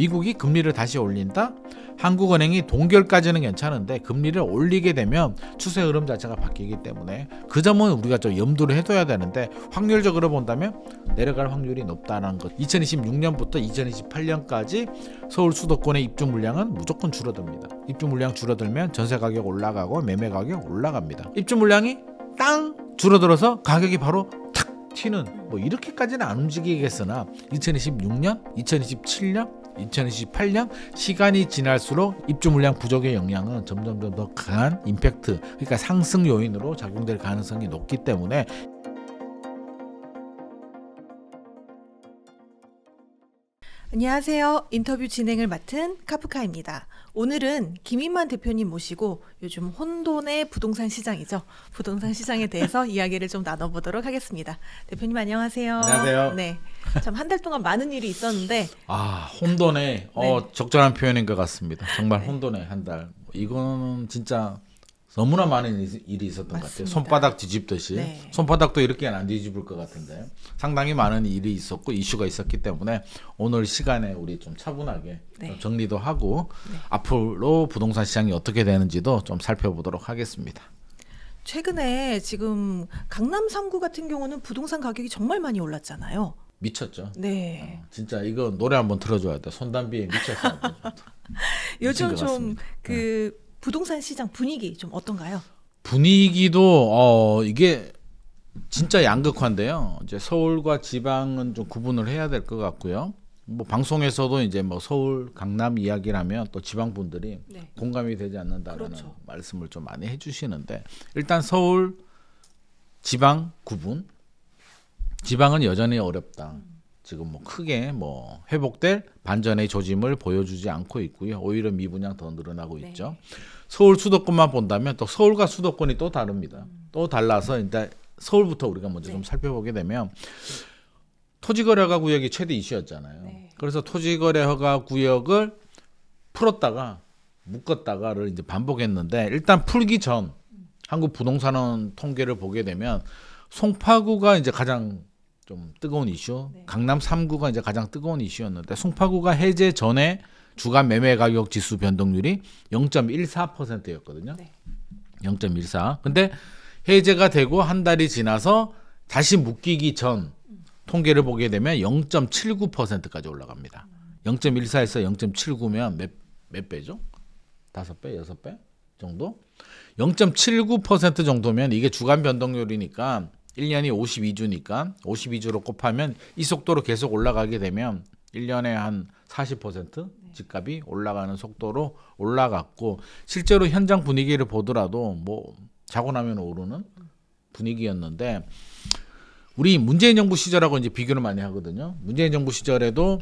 미국이 금리를 다시 올린다? 한국은행이 동결까지는 괜찮은데 금리를 올리게 되면 추세 흐름 자체가 바뀌기 때문에 그 점은 우리가 좀 염두를 해둬야 되는데 확률적으로 본다면 내려갈 확률이 높다는 것. 2026년부터 2028년까지 서울 수도권의 입주 물량은 무조건 줄어듭니다. 입주 물량 줄어들면 전세 가격 올라가고 매매 가격 올라갑니다. 입주 물량이 땅 줄어들어서 가격이 바로 탁 튀는 뭐 이렇게까지는 안 움직이겠으나 2026년, 2027년 2028년 시간이 지날수록 입주 물량 부족의 영향은 점점 더 강한 임팩트, 그러니까 상승 요인으로 작용될 가능성이 높기 때문에 안녕하세요. 인터뷰 진행을 맡은 카프카입니다. 오늘은 김인만 대표님 모시고 요즘 혼돈의 부동산 시장이죠. 부동산 시장에 대해서 이야기를 좀 나눠보도록 하겠습니다. 대표님 안녕하세요. 안녕하세요. 네, 참 한 달 동안 많은 일이 있었는데 혼돈의 네. 적절한 표현인 것 같습니다. 정말 혼돈의 한 달. 이거는 진짜 너무나 많은 일이 있었던 것 같아요. 손바닥 뒤집듯이. 네. 손바닥도 이렇게는 안 뒤집을 것 같은데 상당히 많은 일이 있었고 이슈가 있었기 때문에 오늘 시간에 우리 좀 차분하게 네. 정리도 하고 네. 앞으로 부동산 시장이 어떻게 되는지도 좀 살펴보도록 하겠습니다. 최근에 지금 강남 3구 같은 경우는 부동산 가격이 정말 많이 올랐잖아요. 미쳤죠. 네. 진짜 이거 노래 한번 틀어줘야 돼. 손담비에 미쳤어. 요즘 것 좀 같습니다. 부동산 시장 분위기 좀 어떤가요? 분위기도 이게 진짜 양극화인데요. 이제 서울과 지방은 좀 구분을 해야 될 것 같고요. 뭐 방송에서도 이제 뭐 서울, 강남 이야기라면 또 지방 분들이 네. 공감이 되지 않는다라는 그렇죠. 말씀을 좀 많이 해주시는데 일단 서울, 지방 구분. 지방은 여전히 어렵다. 지금 뭐 크게 뭐 회복될 반전의 조짐을 보여주지 않고 있고요. 오히려 미분양 더 늘어나고 네. 있죠. 서울 수도권만 본다면 또 서울과 수도권이 또 다릅니다. 또 달라서 일단 서울부터 우리가 먼저 좀 살펴보게 되면 토지거래허가 구역이 최대 이슈였잖아요. 네. 그래서 토지거래허가 구역을 풀었다가 묶었다가를 이제 반복했는데 일단 풀기 전 한국 부동산원 통계를 보게 되면 송파구가 이제 가장 좀 뜨거운 이슈, 네. 강남 강남 3구가 이제 가장 뜨거운 이슈였는데 송파구가 해제 전에 주간 매매 가격 지수 변동률이 0.14%였거든요. 네. 0.14. 근데 해제가 되고 한 달이 지나서 다시 묶이기 전 통계를 보게 되면 0.79%까지 올라갑니다. 0.14에서 0.79면 몇 배죠? 5배, 6배 정도? 0.79% 정도면 이게 주간 변동률이니까 1년이 52주니까 52주로 곱하면 이 속도로 계속 올라가게 되면 1년에 한 40% 집값이 올라가는 속도로 올라갔고 실제로 현장 분위기를 보더라도 뭐 자고 나면 오르는 분위기였는데 우리 문재인 정부 시절하고 이제 비교를 많이 하거든요. 문재인 정부 시절에도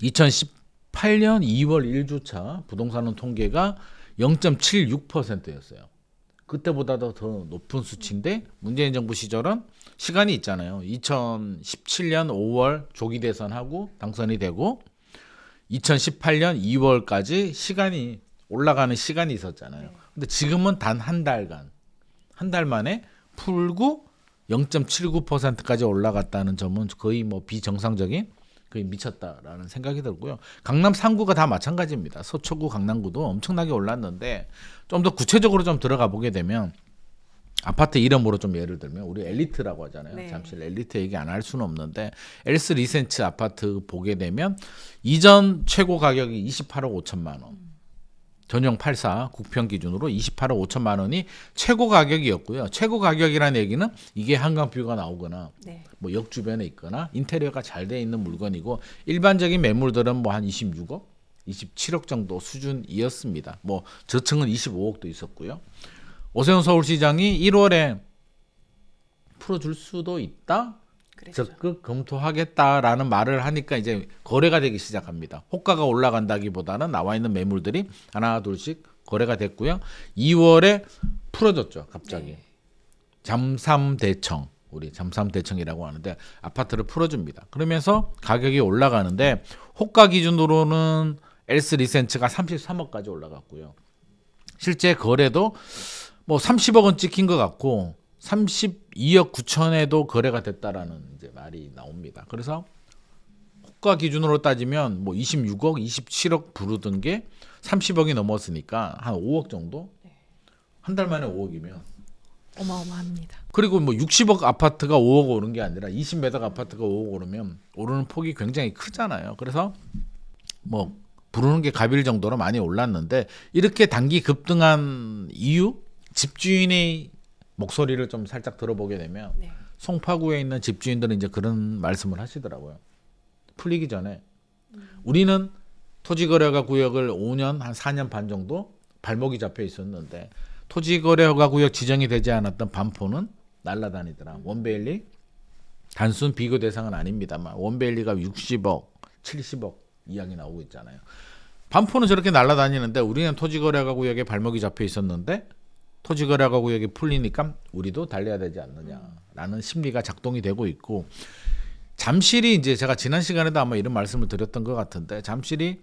2018년 2월 1주차 부동산원 통계가 0.76%였어요. 그때보다도 더 높은 수치인데 문재인 정부 시절은 시간이 있잖아요. 2017년 5월 조기 대선하고 당선이 되고 2018년 2월까지 시간이 올라가는 시간이 있었잖아요. 근데 지금은 단 한 달간 한 달 만에 풀고 0.79%까지 올라갔다는 점은 거의 뭐 비정상적인 거의 미쳤다라는 생각이 들고요. 강남 3구가 다 마찬가지입니다. 서초구, 강남구도 엄청나게 올랐는데 좀 더 구체적으로 좀 들어가 보게 되면 아파트 이름으로 좀 예를 들면 우리 엘리트라고 하잖아요. 네. 잠시 엘리트 얘기 안 할 수는 없는데 엘스 리센츠 아파트 보게 되면 이전 최고 가격이 28억 5천만 원. 전용 84 국평 기준으로 28억 5천만 원이 최고 가격이었고요. 최고 가격이라는 얘기는 이게 한강뷰가 나오거나 네. 뭐 역 주변에 있거나 인테리어가 잘 돼 있는 물건이고 일반적인 매물들은 뭐 한 26억, 27억 정도 수준이었습니다. 뭐 저층은 25억도 있었고요. 오세훈 서울시장이 1월에 풀어줄 수도 있다. 그랬죠. 적극 검토하겠다라는 말을 하니까 이제 거래가 되기 시작합니다. 호가가 올라간다기보다는 나와 있는 매물들이 하나 둘씩 거래가 됐고요. 2월에 풀어졌죠. 갑자기. 네. 잠삼대청. 우리 잠삼대청이라고 하는데 아파트를 풀어줍니다. 그러면서 가격이 올라가는데 호가 기준으로는 엘스 리센츠가 33억까지 올라갔고요. 실제 거래도 뭐 30억은 찍힌 것 같고 32억 9천에도 거래가 됐다라는 이제 말이 나옵니다. 그래서 호가 기준으로 따지면 뭐 26억, 27억 부르던 게 30억이 넘었으니까 한 5억 정도? 한 달 만에 5억이면 어마어마합니다. 그리고 뭐 60억 아파트가 5억 오른 게 아니라 20m 아파트가 5억 오르면 오르는 폭이 굉장히 크잖아요. 그래서 뭐 부르는 게 갑일 정도로 많이 올랐는데 이렇게 단기 급등한 이유? 집주인의 목소리를 좀 살짝 들어보게 되면 네. 송파구에 있는 집주인들은 이제 그런 말씀을 하시더라고요. 풀리기 전에 우리는 토지거래가 구역을 5년 한 4년 반 정도 발목이 잡혀 있었는데 토지거래가 구역 지정이 되지 않았던 반포는 날아다니더라. 원베일리 단순 비교 대상은 아닙니다만 원베일리가 60억, 70억 이야기 나오고 있잖아요. 반포는 저렇게 날아다니는데 우리는 토지거래가 구역에 발목이 잡혀 있었는데 토지거래가 구역이 풀리니까 우리도 달려야 되지 않느냐라는 심리가 작동이 되고 있고 잠실이 이제 제가 지난 시간에도 아마 이런 말씀을 드렸던 것 같은데 잠실이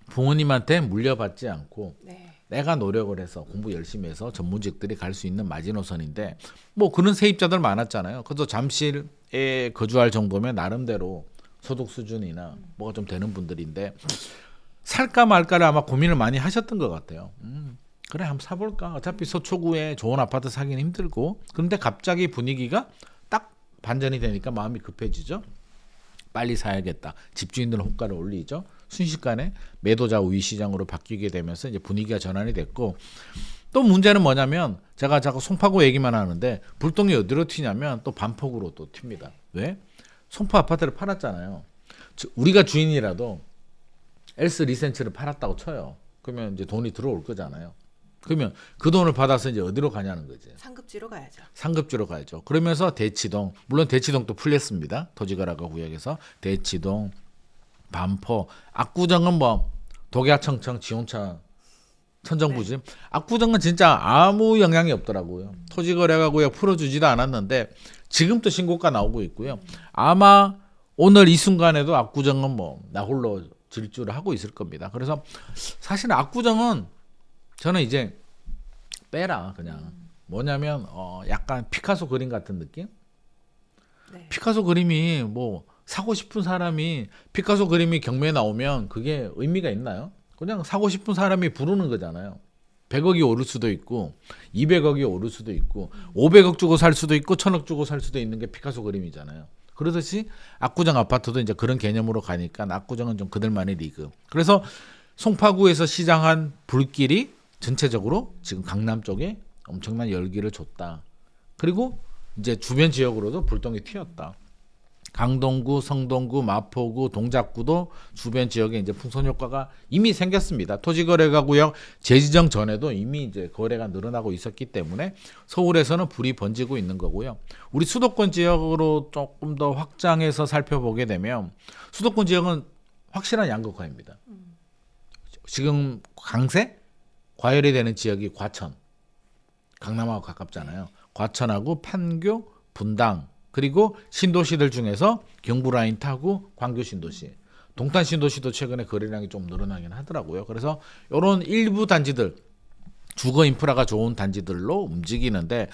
부모님한테 물려받지 않고 네. 내가 노력을 해서 공부 열심히 해서 전문직들이 갈 수 있는 마지노선인데 뭐 그런 세입자들 많았잖아요. 그래서 잠실에 거주할 정도면 나름대로 소득 수준이나 뭐가 좀 되는 분들인데 살까 말까를 아마 고민을 많이 하셨던 것 같아요. 그래 한번 사볼까. 어차피 서초구에 좋은 아파트 사기는 힘들고 그런데 갑자기 분위기가 딱 반전이 되니까 마음이 급해지죠. 빨리 사야겠다. 집주인들 호가를 올리죠. 순식간에 매도자 우위 시장으로 바뀌게 되면서 이제 분위기가 전환이 됐고 또 문제는 뭐냐면 제가 자꾸 송파구 얘기만 하는데 불똥이 어디로 튀냐면 또 반폭으로 또 튑니다. 왜? 송파 아파트를 팔았잖아요. 우리가 주인이라도 엘스 리센츠를 팔았다고 쳐요. 그러면 이제 돈이 들어올 거잖아요. 그러면 그 돈을 받아서 이제 어디로 가냐는 거지. 상급지로 가야죠. 상급지로 가야죠. 그러면서 대치동, 물론 대치동도 풀렸습니다. 토지거래가 구역에서 대치동, 반포, 압구정은 뭐 독야청청, 지원차, 천정부지. 압구정은 진짜 아무 영향이 없더라고요. 토지거래가 구역 풀어주지도 않았는데 지금 또 신고가 나오고 있고요. 아마 오늘 이 순간에도 압구정은 뭐 나홀로 질주를 하고 있을 겁니다. 그래서 사실 압구정은 저는 이제 빼라 그냥 뭐냐면 약간 피카소 그림 같은 느낌? 네. 피카소 그림이 뭐 사고 싶은 사람이 피카소 그림이 경매에 나오면 그게 의미가 있나요? 그냥 사고 싶은 사람이 부르는 거잖아요. 100억이 오를 수도 있고 200억이 오를 수도 있고 500억 주고 살 수도 있고 1000억 주고 살 수도 있는 게 피카소 그림이잖아요. 그러듯이 압구정 아파트도 이제 그런 개념으로 가니까 압구정은 좀 그들만의 리그. 그래서 송파구에서 시장한 불길이 전체적으로 지금 강남 쪽에 엄청난 열기를 줬다. 그리고 이제 주변 지역으로도 불똥이 튀었다. 강동구, 성동구, 마포구, 동작구도 주변 지역에 이제 풍선 효과가 이미 생겼습니다. 토지거래가 구역 재지정 전에도 이미 이제 거래가 늘어나고 있었기 때문에 서울에서는 불이 번지고 있는 거고요. 우리 수도권 지역으로 조금 더 확장해서 살펴보게 되면 수도권 지역은 확실한 양극화입니다. 지금 강세? 과열이 되는 지역이 과천, 강남하고 가깝잖아요. 과천하고 판교, 분당 그리고 신도시들 중에서 경부 라인 타고 광교 신도시, 동탄 신도시도 최근에 거래량이 좀 늘어나긴 하더라고요. 그래서 이런 일부 단지들, 주거 인프라가 좋은 단지들로 움직이는데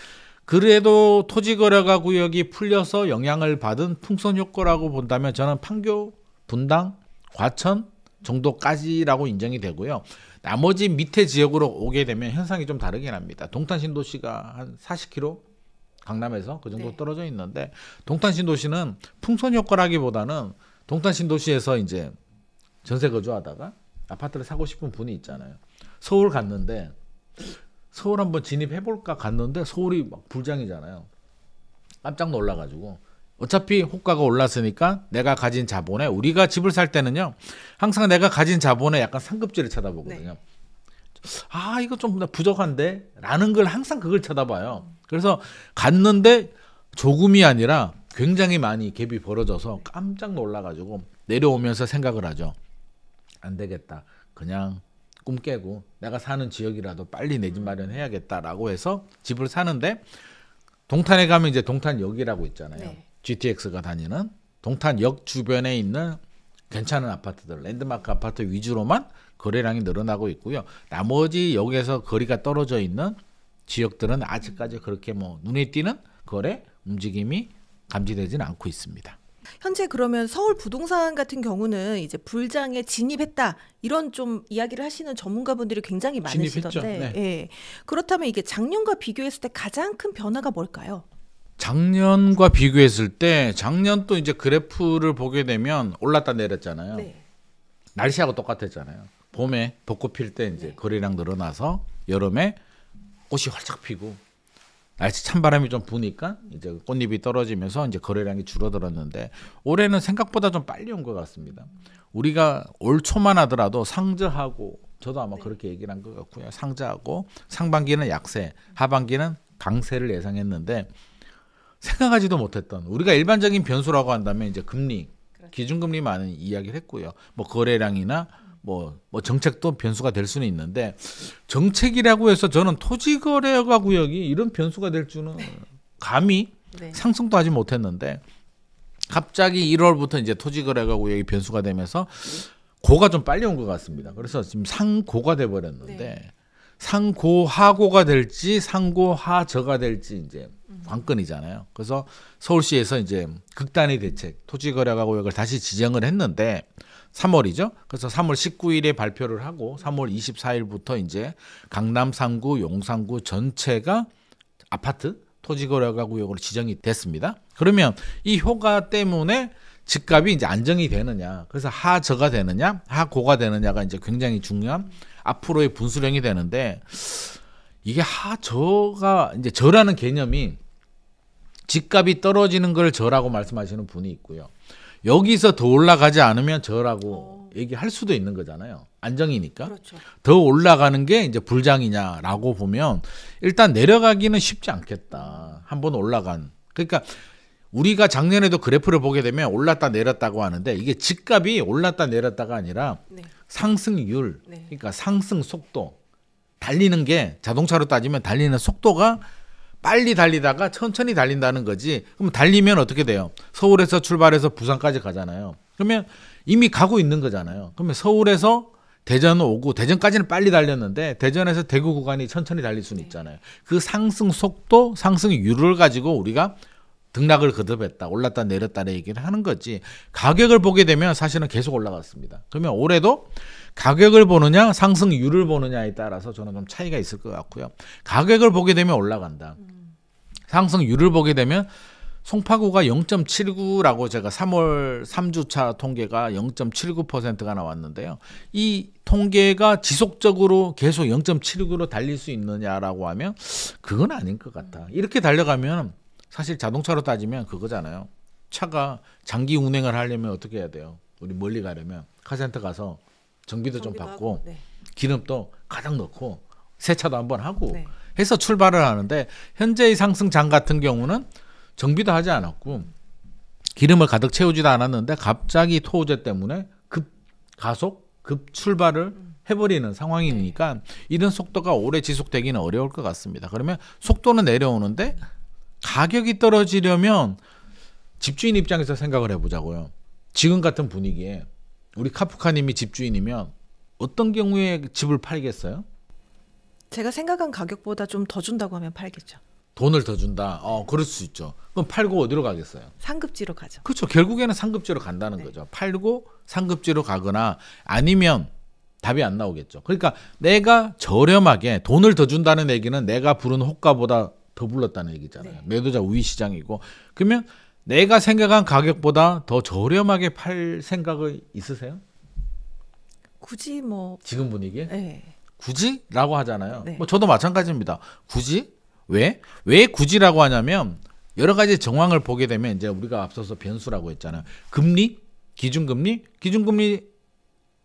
그래도 토지거래가 구역이 풀려서 영향을 받은 풍선 효과라고 본다면 저는 판교, 분당, 과천 정도까지라고 인정이 되고요. 나머지 밑에 지역으로 오게 되면 현상이 좀 다르긴 합니다. 동탄 신도시가 한 40km 강남에서 그 정도 네. 떨어져 있는데 동탄 신도시는 풍선 효과라기보다는 동탄 신도시에서 이제 전세 거주하다가 아파트를 사고 싶은 분이 있잖아요. 서울 갔는데 서울 한번 진입해볼까 갔는데 서울이 막 불장이잖아요. 깜짝 놀라가지고 어차피 호가가 올랐으니까 내가 가진 자본에 우리가 집을 살 때는요 항상 내가 가진 자본에 약간 상급지를 쳐다보거든요. 아 이거 좀 부족한데 라는 걸 항상 그걸 쳐다봐요. 그래서 갔는데 조금이 아니라 굉장히 많이 갭이 벌어져서 깜짝 놀라가지고 내려오면서 생각을 하죠. 안 되겠다. 그냥 꿈 깨고 내가 사는 지역이라도 빨리 내 집 마련해야겠다라고 해서 집을 사는데 동탄에 가면 이제 동탄역이라고 있잖아요. 네. GTX가 다니는 동탄역 주변에 있는 괜찮은 아파트들, 랜드마크 아파트 위주로만 거래량이 늘어나고 있고요. 나머지 역에서 거리가 떨어져 있는 지역들은 아직까지 그렇게 뭐 눈에 띄는 거래 움직임이 감지되지는 않고 있습니다. 현재 그러면 서울 부동산 같은 경우는 이제 불장에 진입했다 이런 좀 이야기를 하시는 전문가분들이 굉장히 진입했죠. 많으시던데, 네. 예. 그렇다면 이게 작년과 비교했을 때 가장 큰 변화가 뭘까요? 작년과 비교했을 때 작년 또 이제 그래프를 보게 되면 올랐다 내렸잖아요. 네. 날씨하고 똑같았잖아요. 봄에 벚꽃 필 때 이제 거래량 늘어나서 여름에 꽃이 활짝 피고 날씨 찬바람이 좀 부니까 이제 꽃잎이 떨어지면서 이제 거래량이 줄어들었는데 올해는 생각보다 좀 빨리 온 것 같습니다. 우리가 올 초만 하더라도 상저하고 저도 아마 그렇게 얘기를 한 것 같고요. 상저하고 상반기는 약세, 하반기는 강세를 예상했는데 생각하지도 못했던 우리가 일반적인 변수라고 한다면 이제 금리, 기준금리 많은 이야기를 했고요. 뭐 거래량이나 뭐 정책도 변수가 될 수는 있는데 정책이라고 해서 저는 토지거래가 구역이 이런 변수가 될 줄은 감히 네. 상상도 하지 못했는데 갑자기 1월부터 이제 토지거래가 구역이 변수가 되면서 고가 좀 빨리 온 것 같습니다. 그래서 지금 상고가 돼 버렸는데 네. 상고하고가 될지 상고하저가 될지 이제 관건이잖아요. 그래서 서울시에서 이제 극단의 대책 토지거래가 구역을 다시 지정을 했는데 3월이죠. 그래서 3월 19일에 발표를 하고 3월 24일부터 이제 강남 3구, 용산구 전체가 아파트 토지거래가 구역으로 지정이 됐습니다. 그러면 이 효과 때문에 집값이 이제 안정이 되느냐, 그래서 하저가 되느냐, 하고가 되느냐가 이제 굉장히 중요한 앞으로의 분수령이 되는데 이게 하저가 이제 저라는 개념이 집값이 떨어지는 걸 저라고 말씀하시는 분이 있고요. 여기서 더 올라가지 않으면 저라고 얘기할 수도 있는 거잖아요. 안정이니까. 그렇죠. 더 올라가는 게 이제 불장이냐라고 보면 일단 내려가기는 쉽지 않겠다. 한번 올라간. 그러니까 우리가 작년에도 그래프를 보게 되면 올랐다 내렸다고 하는데 이게 집값이 올랐다 내렸다가 아니라 네. 상승률, 네. 그러니까 상승 속도, 달리는 게 자동차로 따지면 달리는 속도가 빨리 달리다가 천천히 달린다는 거지. 그럼 달리면 어떻게 돼요? 서울에서 출발해서 부산까지 가잖아요. 그러면 이미 가고 있는 거잖아요. 그러면 서울에서 대전 오고 대전까지는 빨리 달렸는데 대전에서 대구 구간이 천천히 달릴 수는 있잖아요. 그 상승 속도, 상승률을 가지고 우리가 등락을 거듭했다, 올랐다 내렸다는 얘기를 하는 거지. 가격을 보게 되면 사실은 계속 올라갔습니다. 그러면 올해도 가격을 보느냐 상승률을 보느냐에 따라서 저는 좀 차이가 있을 것 같고요. 가격을 보게 되면 올라간다. 상승률을 보게 되면 송파구가 0.79라고 제가 3월 3주차 통계가 0.79%가 나왔는데요. 이 통계가 지속적으로 계속 0.79로 달릴 수 있느냐라고 하면 그건 아닌 것 같다. 이렇게 달려가면 사실 자동차로 따지면 그거잖아요. 차가 장기 운행을 하려면 어떻게 해야 돼요? 우리 멀리 가려면 카센터 가서 정비도 좀 받고 하고, 네. 기름도 가득 넣고 세차도 한번 하고 네. 해서 출발을 하는데 현재의 상승장 같은 경우는 정비도 하지 않았고 기름을 가득 채우지도 않았는데 갑자기 토호제 때문에 급 가속, 급 출발을 해버리는 상황이니까 이런 속도가 오래 지속되기는 어려울 것 같습니다. 그러면 속도는 내려오는데 가격이 떨어지려면 집주인 입장에서 생각을 해보자고요. 지금 같은 분위기에 우리 카프카님이 집주인이면 어떤 경우에 집을 팔겠어요? 제가 생각한 가격보다 좀 더 준다고 하면 팔겠죠. 돈을 더 준다. 그럴 수 있죠. 그럼 팔고 어디로 가겠어요? 상급지로 가죠. 그렇죠. 결국에는 상급지로 간다는 거죠. 팔고 상급지로 가거나 아니면 답이 안 나오겠죠. 그러니까 내가 저렴하게 돈을 더 준다는 얘기는 내가 부른 호가보다 더 불렀다는 얘기잖아요. 네. 매도자 우위 시장이고 그러면 내가 생각한 가격보다 더 저렴하게 팔 생각이 있으세요? 굳이 뭐 지금 분위기에? 네. 굳이라고 하잖아요. 네. 뭐 저도 마찬가지입니다. 굳이? 왜? 왜 굳이라고 하냐면 여러 가지 정황을 보게 되면 이제 우리가 앞서서 변수라고 했잖아요. 금리, 기준금리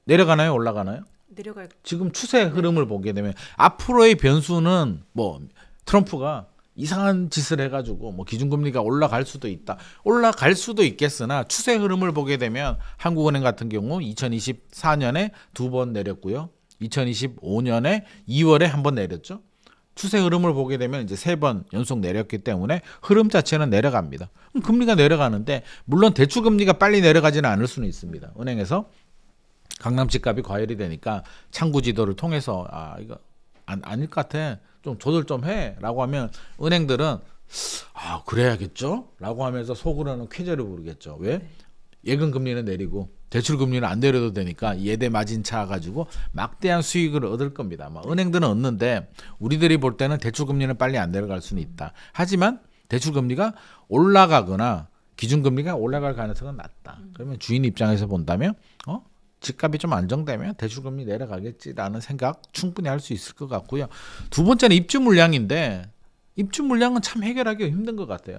내려가나요? 올라가나요? 내려갈 지금 추세 흐름을 보게 되면 앞으로의 변수는 뭐 트럼프가 이상한 짓을 해가지고 뭐 기준금리가 올라갈 수도 있다. 올라갈 수도 있겠으나 추세 흐름을 보게 되면 한국은행 같은 경우 2024년에 2번 내렸고요. 2025년에 2월에 한 번 내렸죠. 추세 흐름을 보게 되면 이제 3번 연속 내렸기 때문에 흐름 자체는 내려갑니다. 그럼 금리가 내려가는데 물론 대출 금리가 빨리 내려가지는 않을 수는 있습니다. 은행에서 강남 집값이 과열이 되니까 창구 지도를 통해서 이거 아닐 것 같아. 좀 조절 좀 해라고 하면 은행들은 아, 그래야겠죠? 라고 하면서 속으로는 쾌재를 부르겠죠. 왜? 네. 예금 금리는 내리고 대출 금리는 안 내려도 되니까 예대 마진 차 가지고 막대한 수익을 얻을 겁니다. 은행들은 얻는데 우리들이 볼 때는 대출 금리는 빨리 안 내려갈 수는 있다. 하지만 대출 금리가 올라가거나 기준 금리가 올라갈 가능성은 낮다. 그러면 주인 입장에서 본다면 집값이 좀 안정되면 대출 금리 내려가겠지라는 생각 충분히 할 수 있을 것 같고요. 두 번째는 입주 물량인데 입주 물량은 참 해결하기가 힘든 것 같아요.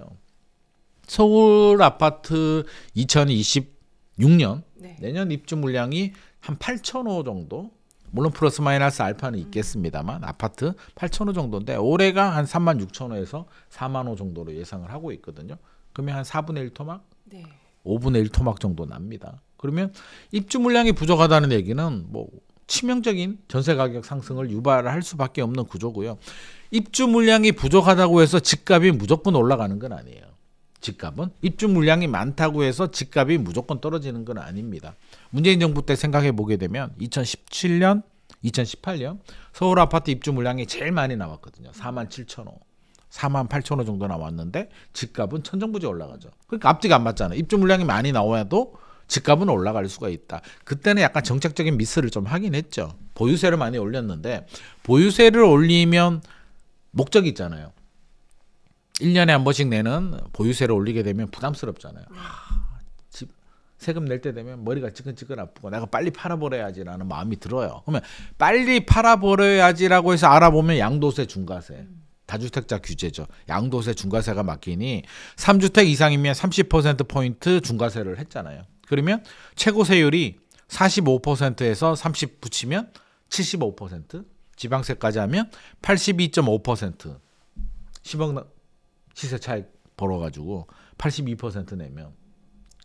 서울 아파트 2026년 네. 내년 입주 물량이 한 8,000호 정도, 물론 플러스 마이너스 알파는 있겠습니다만 아파트 8,000호 정도인데 올해가 한 36,000호에서 4만 호 정도로 예상을 하고 있거든요. 그러면 한 4분의 1 토막, 네. 5분의 1 토막 정도 납니다. 그러면 입주 물량이 부족하다는 얘기는 뭐 치명적인 전세 가격 상승을 유발할 수밖에 없는 구조고요. 입주 물량이 부족하다고 해서 집값이 무조건 올라가는 건 아니에요. 집값은 입주 물량이 많다고 해서 집값이 무조건 떨어지는 건 아닙니다. 문재인 정부 때 생각해 보게 되면 2017년, 2018년 서울 아파트 입주 물량이 제일 많이 나왔거든요. 47,000호, 48,000호 정도 나왔는데 집값은 천정부지 올라가죠. 그러니까 앞뒤가 안 맞잖아요. 입주 물량이 많이 나와도 집값은 올라갈 수가 있다. 그때는 약간 정책적인 미스를 좀 하긴 했죠. 보유세를 많이 올렸는데 보유세를 올리면 목적이 있잖아요. 1년에 한 번씩 내는 보유세를 올리게 되면 부담스럽잖아요. 집 세금 낼 때 되면 머리가 찌끈찌끈 아프고 내가 빨리 팔아버려야지라는 마음이 들어요. 그러면 빨리 팔아버려야지라고 해서 알아보면 양도세, 중과세, 다주택자 규제죠. 양도세, 중과세가 막히니 3주택 이상이면 30%포인트 중과세를 했잖아요. 그러면 최고 세율이 45%에서 30 붙이면 75%, 지방세까지 하면 82.5%, 10억 시세 차익 벌어가지고 82% 내면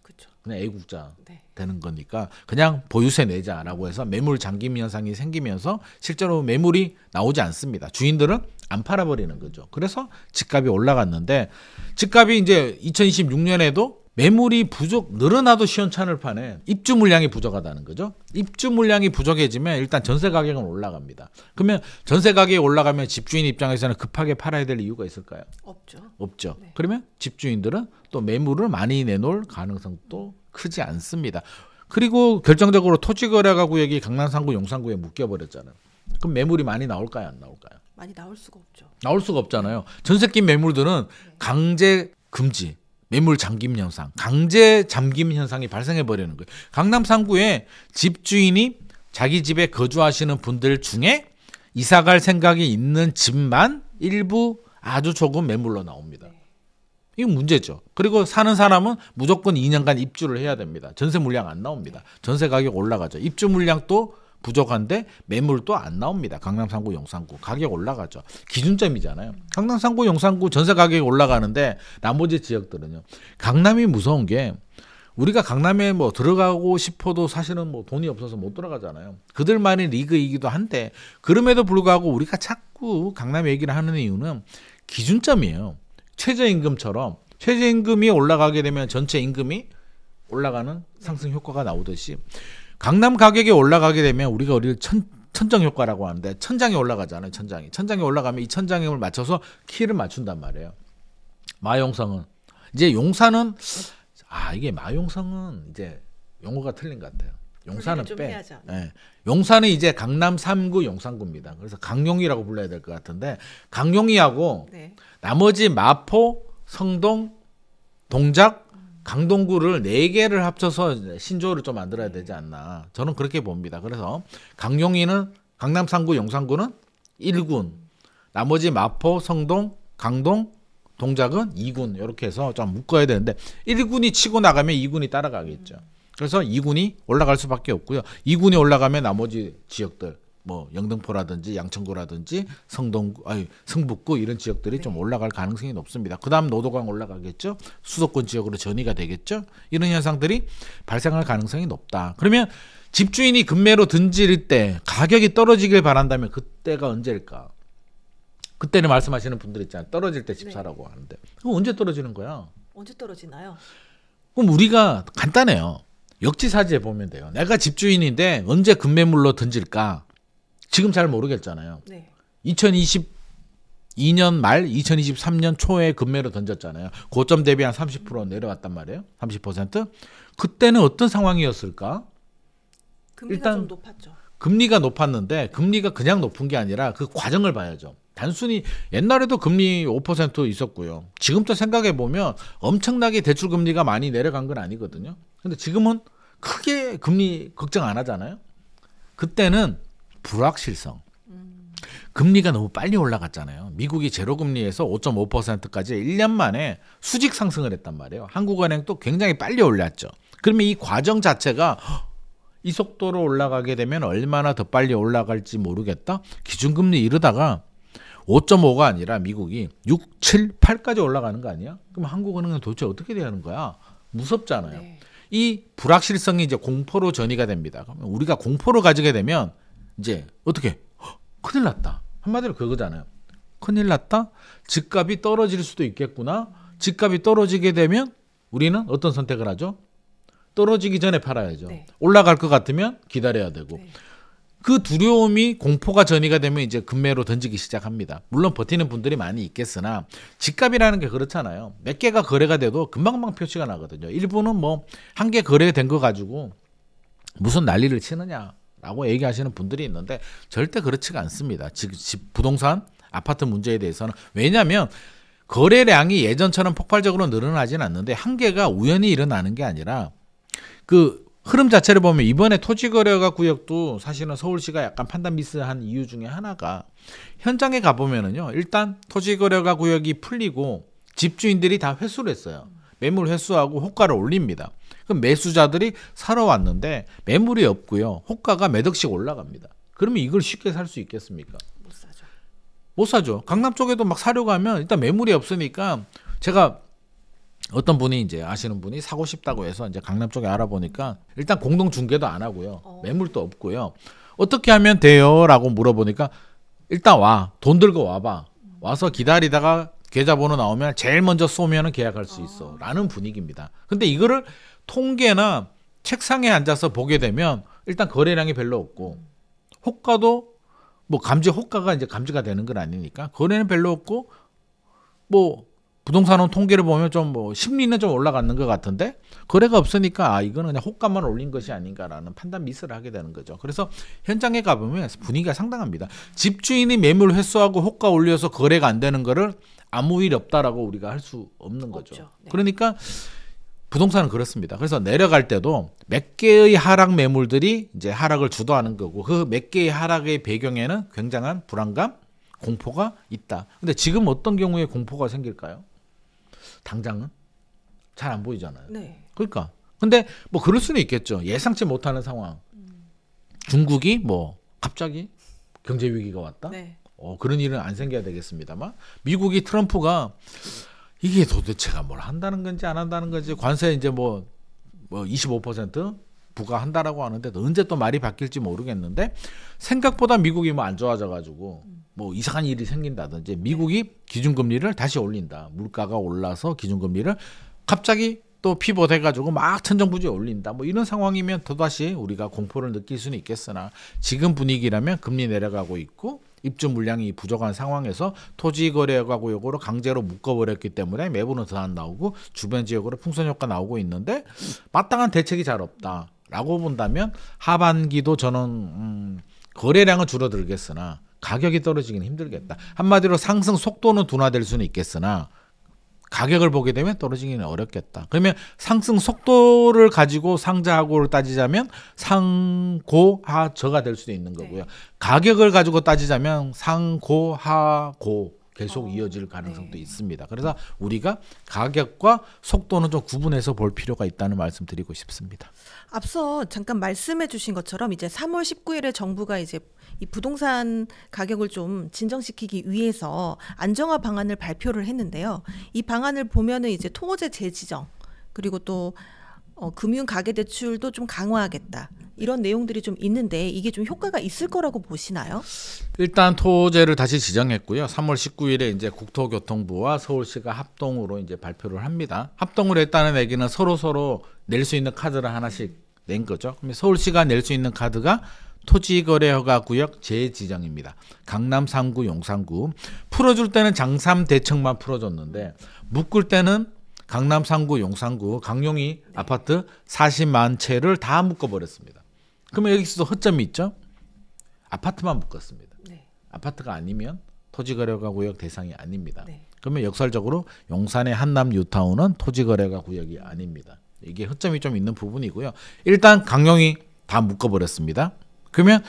그렇죠. 그냥 애국자 네. 되는 거니까 그냥 보유세 내자라고 해서 매물 잠김 현상이 생기면서 실제로 매물이 나오지 않습니다. 주인들은 안 팔아버리는 거죠. 그래서 집값이 올라갔는데 집값이 이제 2026년에도 매물이 늘어나도 시원찮을 판에 입주 물량이 부족하다는 거죠. 입주 물량이 부족해지면 일단 전세 가격은 올라갑니다. 그러면 전세 가격이 올라가면 집주인 입장에서는 급하게 팔아야 될 이유가 있을까요? 없죠. 네. 그러면 집주인들은 또 매물을 많이 내놓을 가능성도 크지 않습니다. 그리고 결정적으로 토지거래가구역이 강남 3구, 용산구에 묶여버렸잖아요. 그럼 매물이 많이 나올까요? 안 나올까요? 많이 나올 수가 없죠. 나올 수가 없잖아요. 전세 낀 매물들은 강제 금지, 매물 잠김 현상, 강제 잠김 현상이 발생해 버리는 거예요. 강남 3구에 집주인이 자기 집에 거주하시는 분들 중에 이사갈 생각이 있는 집만 일부 아주 조금 매물로 나옵니다. 이건 문제죠. 그리고 사는 사람은 무조건 2년간 입주를 해야 됩니다. 전세 물량 안 나옵니다. 전세 가격 올라가죠. 입주 물량도 부족한데 매물도 안 나옵니다. 강남 3구, 용산구 가격 올라가죠. 기준점이잖아요. 강남 3구, 용산구 전세 가격이 올라가는데 나머지 지역들은요. 강남이 무서운 게 우리가 강남에 뭐 들어가고 싶어도 사실은 뭐 돈이 없어서 못 들어가잖아요. 그들만의 리그이기도 한데 그럼에도 불구하고 우리가 자꾸 강남 얘기를 하는 이유는 기준점이에요. 최저임금처럼 최저임금이 올라가게 되면 전체 임금이 올라가는 상승 효과가 나오듯이 강남 가격이 올라가게 되면 우리가 천정 효과라고 하는데 천장이 올라가잖아요. 천장이 올라가면 이 천장을 맞춰서 키를 맞춘단 말이에요. 마용성은 이제 용산은 이게 마용성은 이제 용어가 틀린 것 같아요. 용산은 빼. 네. 용산은 이제 강남 3구 용산구입니다. 그래서 강용이라고 불러야 될 것 같은데 강용이하고 네. 나머지 마포, 성동, 동작, 강동구를 4개를 합쳐서 신조어를 좀 만들어야 되지 않나. 저는 그렇게 봅니다. 그래서 강용이는 강남 3구 용산구는 1군, 나머지 마포, 성동, 강동, 동작은 2군 이렇게 해서 좀 묶어야 되는데 1군이 치고 나가면 2군이 따라가겠죠. 그래서 2군이 올라갈 수밖에 없고요. 2군이 올라가면 나머지 지역들 뭐 영등포라든지 양천구라든지 성북구 이런 지역들이 좀 올라갈 가능성이 높습니다. 그다음 노도강 올라가겠죠. 수도권 지역으로 전이가 되겠죠. 이런 현상들이 발생할 가능성이 높다. 그러면 집주인이 급매로 던질 때 가격이 떨어지길 바란다면 그때가 언제일까? 그때는 말씀하시는 분들 있잖아요. 떨어질 때 집 사라고 하는데 그럼 언제 떨어지는 거야? 언제 떨어지나요? 그럼 우리가 간단해요. 역지사지해 보면 돼요. 내가 집주인인데 언제 급매물로 던질까? 지금 잘 모르겠잖아요. 네. 2020 2년 말 2023년 초에 금매로 던졌잖아요. 고점 대비 한 30% 내려왔단 말이에요. 30%. 그때는 어떤 상황이었을까? 금리가 일단 좀 높았죠. 금리가 높았는데 금리가 그냥 높은 게 아니라 그 과정을 봐야죠. 단순히 옛날에도 금리 5% 있었고요. 지금도 생각해 보면 엄청나게 대출 금리가 많이 내려간 건 아니거든요. 근데 지금은 크게 금리 걱정 안 하잖아요. 그때는 불확실성. 금리가 너무 빨리 올라갔잖아요. 미국이 제로금리에서 5.5%까지 1년 만에 수직 상승을 했단 말이에요. 한국은행도 굉장히 빨리 올랐죠. 그러면 이 과정 자체가 이 속도로 올라가게 되면 얼마나 더 빨리 올라갈지 모르겠다. 기준금리 이러다가 5.5가 아니라 미국이 6, 7, 8까지 올라가는 거 아니야? 그럼 한국은행은 도대체 어떻게 되는 거야? 무섭잖아요. 네. 이 불확실성이 이제 공포로 전이가 됩니다. 그러면 우리가 공포를 가지게 되면 이제 어떻게? 큰일 났다. 한마디로 그거잖아요. 큰일 났다. 집값이 떨어질 수도 있겠구나. 집값이 떨어지게 되면 우리는 어떤 선택을 하죠? 떨어지기 전에 팔아야죠. 네. 올라갈 것 같으면 기다려야 되고. 네. 그 두려움이 공포가 전이가 되면 이제 금매로 던지기 시작합니다. 물론 버티는 분들이 많이 있겠으나 집값이라는 게 그렇잖아요. 몇 개가 거래가 돼도 금방금방 표시가 나거든요. 일부는 뭐 한 개 거래된 거 가지고 무슨 난리를 치느냐라고 얘기하시는 분들이 있는데 절대 그렇지가 않습니다. 집 부동산 아파트 문제에 대해서는. 왜냐하면 거래량이 예전처럼 폭발적으로 늘어나지는 않는데 한계가 우연히 일어나는 게 아니라 그 흐름 자체를 보면 이번에 토지거래가 구역도 사실은 서울시가 약간 판단 미스한 이유 중에 하나가 현장에 가보면은요. 일단 토지거래가 구역이 풀리고 집주인들이 다 회수를 했어요. 매물 회수하고 호가를 올립니다. 그럼 매수자들이 사러 왔는데 매물이 없고요. 호가가 몇 억씩 올라갑니다. 그러면 이걸 쉽게 살 수 있겠습니까? 못 사죠. 못 사죠. 강남 쪽에도 막 사려고 하면 일단 매물이 없으니까 제가 어떤 분이 이제 아시는 분이 사고 싶다고 해서 이제 강남 쪽에 알아보니까 일단 공동 중개도 안 하고요. 매물도 없고요. 어떻게 하면 돼요? 라고 물어보니까 일단 돈 들고 와봐. 와서 기다리다가 계좌번호 나오면 제일 먼저 쏘면은 계약할 수 있어. 라는 분위기입니다. 근데 이거를 통계나 책상에 앉아서 보게 되면 일단 거래량이 별로 없고 호가도 뭐 호가가 이제 감지가 되는 건 아니니까 거래는 별로 없고 뭐 부동산원 통계를 보면 좀 뭐 심리는 좀 올라가는 것 같은데 거래가 없으니까 이거는 그냥 호가만 올린 것이 아닌가라는 판단 미스를 하게 되는 거죠. 그래서 현장에 가보면 분위기가 상당합니다. 집주인이 매물 회수하고 호가 올려서 거래가 안 되는 거를 아무 일 없다라고 우리가 할 수 없는 거죠. 없죠. 네. 그러니까 부동산은 그렇습니다. 그래서 내려갈 때도 몇 개의 하락 매물들이 이제 하락을 주도하는 거고 그 몇 개의 하락의 배경에는 굉장한 불안감, 공포가 있다. 근데 지금 어떤 경우에 공포가 생길까요? 당장은 잘 안 보이잖아요. 네. 그러니까 근데 뭐 그럴 수는 있겠죠. 예상치 못하는 상황. 중국이 뭐 갑자기 경제 위기가 왔다. 네. 그런 일은 안 생겨야 되겠습니다만 미국이 트럼프가 이게 도대체가 뭘 한다는 건지 안 한다는 건지 관세 이제 뭐 25% 부과한다라고 하는데 언제 또 말이 바뀔지 모르겠는데 생각보다 미국이 뭐 안 좋아져 가지고 뭐 이상한 일이 생긴다든지 미국이 기준금리를 다시 올린다. 물가가 올라서 기준금리를 갑자기 또 피벗해 가지고 막 천정부지에 올린다. 뭐 이런 상황이면 또다시 우리가 공포를 느낄 수는 있겠으나 지금 분위기라면 금리 내려가고 있고 입주 물량이 부족한 상황에서 토지 거래가 구역으로 강제로 묶어버렸기 때문에 매물은 더 안 나오고 주변 지역으로 풍선 효과 나오고 있는데 마땅한 대책이 잘 없다라고 본다면 하반기도 저는 거래량은 줄어들겠으나 가격이 떨어지기는 힘들겠다. 한마디로 상승 속도는 둔화될 수는 있겠으나 가격을 보게 되면 떨어지기는 어렵겠다. 그러면 상승 속도를 가지고 상자하고를 따지자면 상고하저가 될 수도 있는 거고요. 네. 가격을 가지고 따지자면 상고하고 계속 이어질 가능성도 네. 있습니다. 그래서 우리가 가격과 속도는 좀 구분해서 볼 필요가 있다는 말씀 드리고 싶습니다. 앞서 잠깐 말씀해 주신 것처럼 이제 3월 19일에 정부가 이제 이 부동산 가격을 좀 진정시키기 위해서 안정화 방안을 발표를 했는데요. 이 방안을 보면은 이제 토호제 재지정 그리고 또 금융 가계대출도 좀 강화하겠다. 이런 내용들이 좀 있는데 이게 좀 효과가 있을 거라고 보시나요? 일단 토제를 다시 지정했고요. 3월 19일에 이제 국토교통부와 서울시가 합동으로 이제 발표를 합니다. 합동을 했다는 얘기는 서로 낼 수 있는 카드를 하나씩 낸 거죠. 그러면 서울시가 낼 수 있는 카드가 토지거래허가구역 재지정입니다. 강남 3구, 용산구. 풀어줄 때는 장삼, 대청만 풀어줬는데 묶을 때는 강남 3구, 용산구, 강용이 아파트 40만 채를 다 묶어버렸습니다. 그러면 여기서도 허점이 있죠? 아파트만 묶었습니다. 네. 아파트가 아니면 토지거래허가구역 대상이 아닙니다. 네. 그러면 역설적으로 용산의 한남 뉴타운은 토지거래허가구역이 아닙니다. 이게 허점이 좀 있는 부분이고요. 일단 강용이 다 묶어버렸습니다. 그러면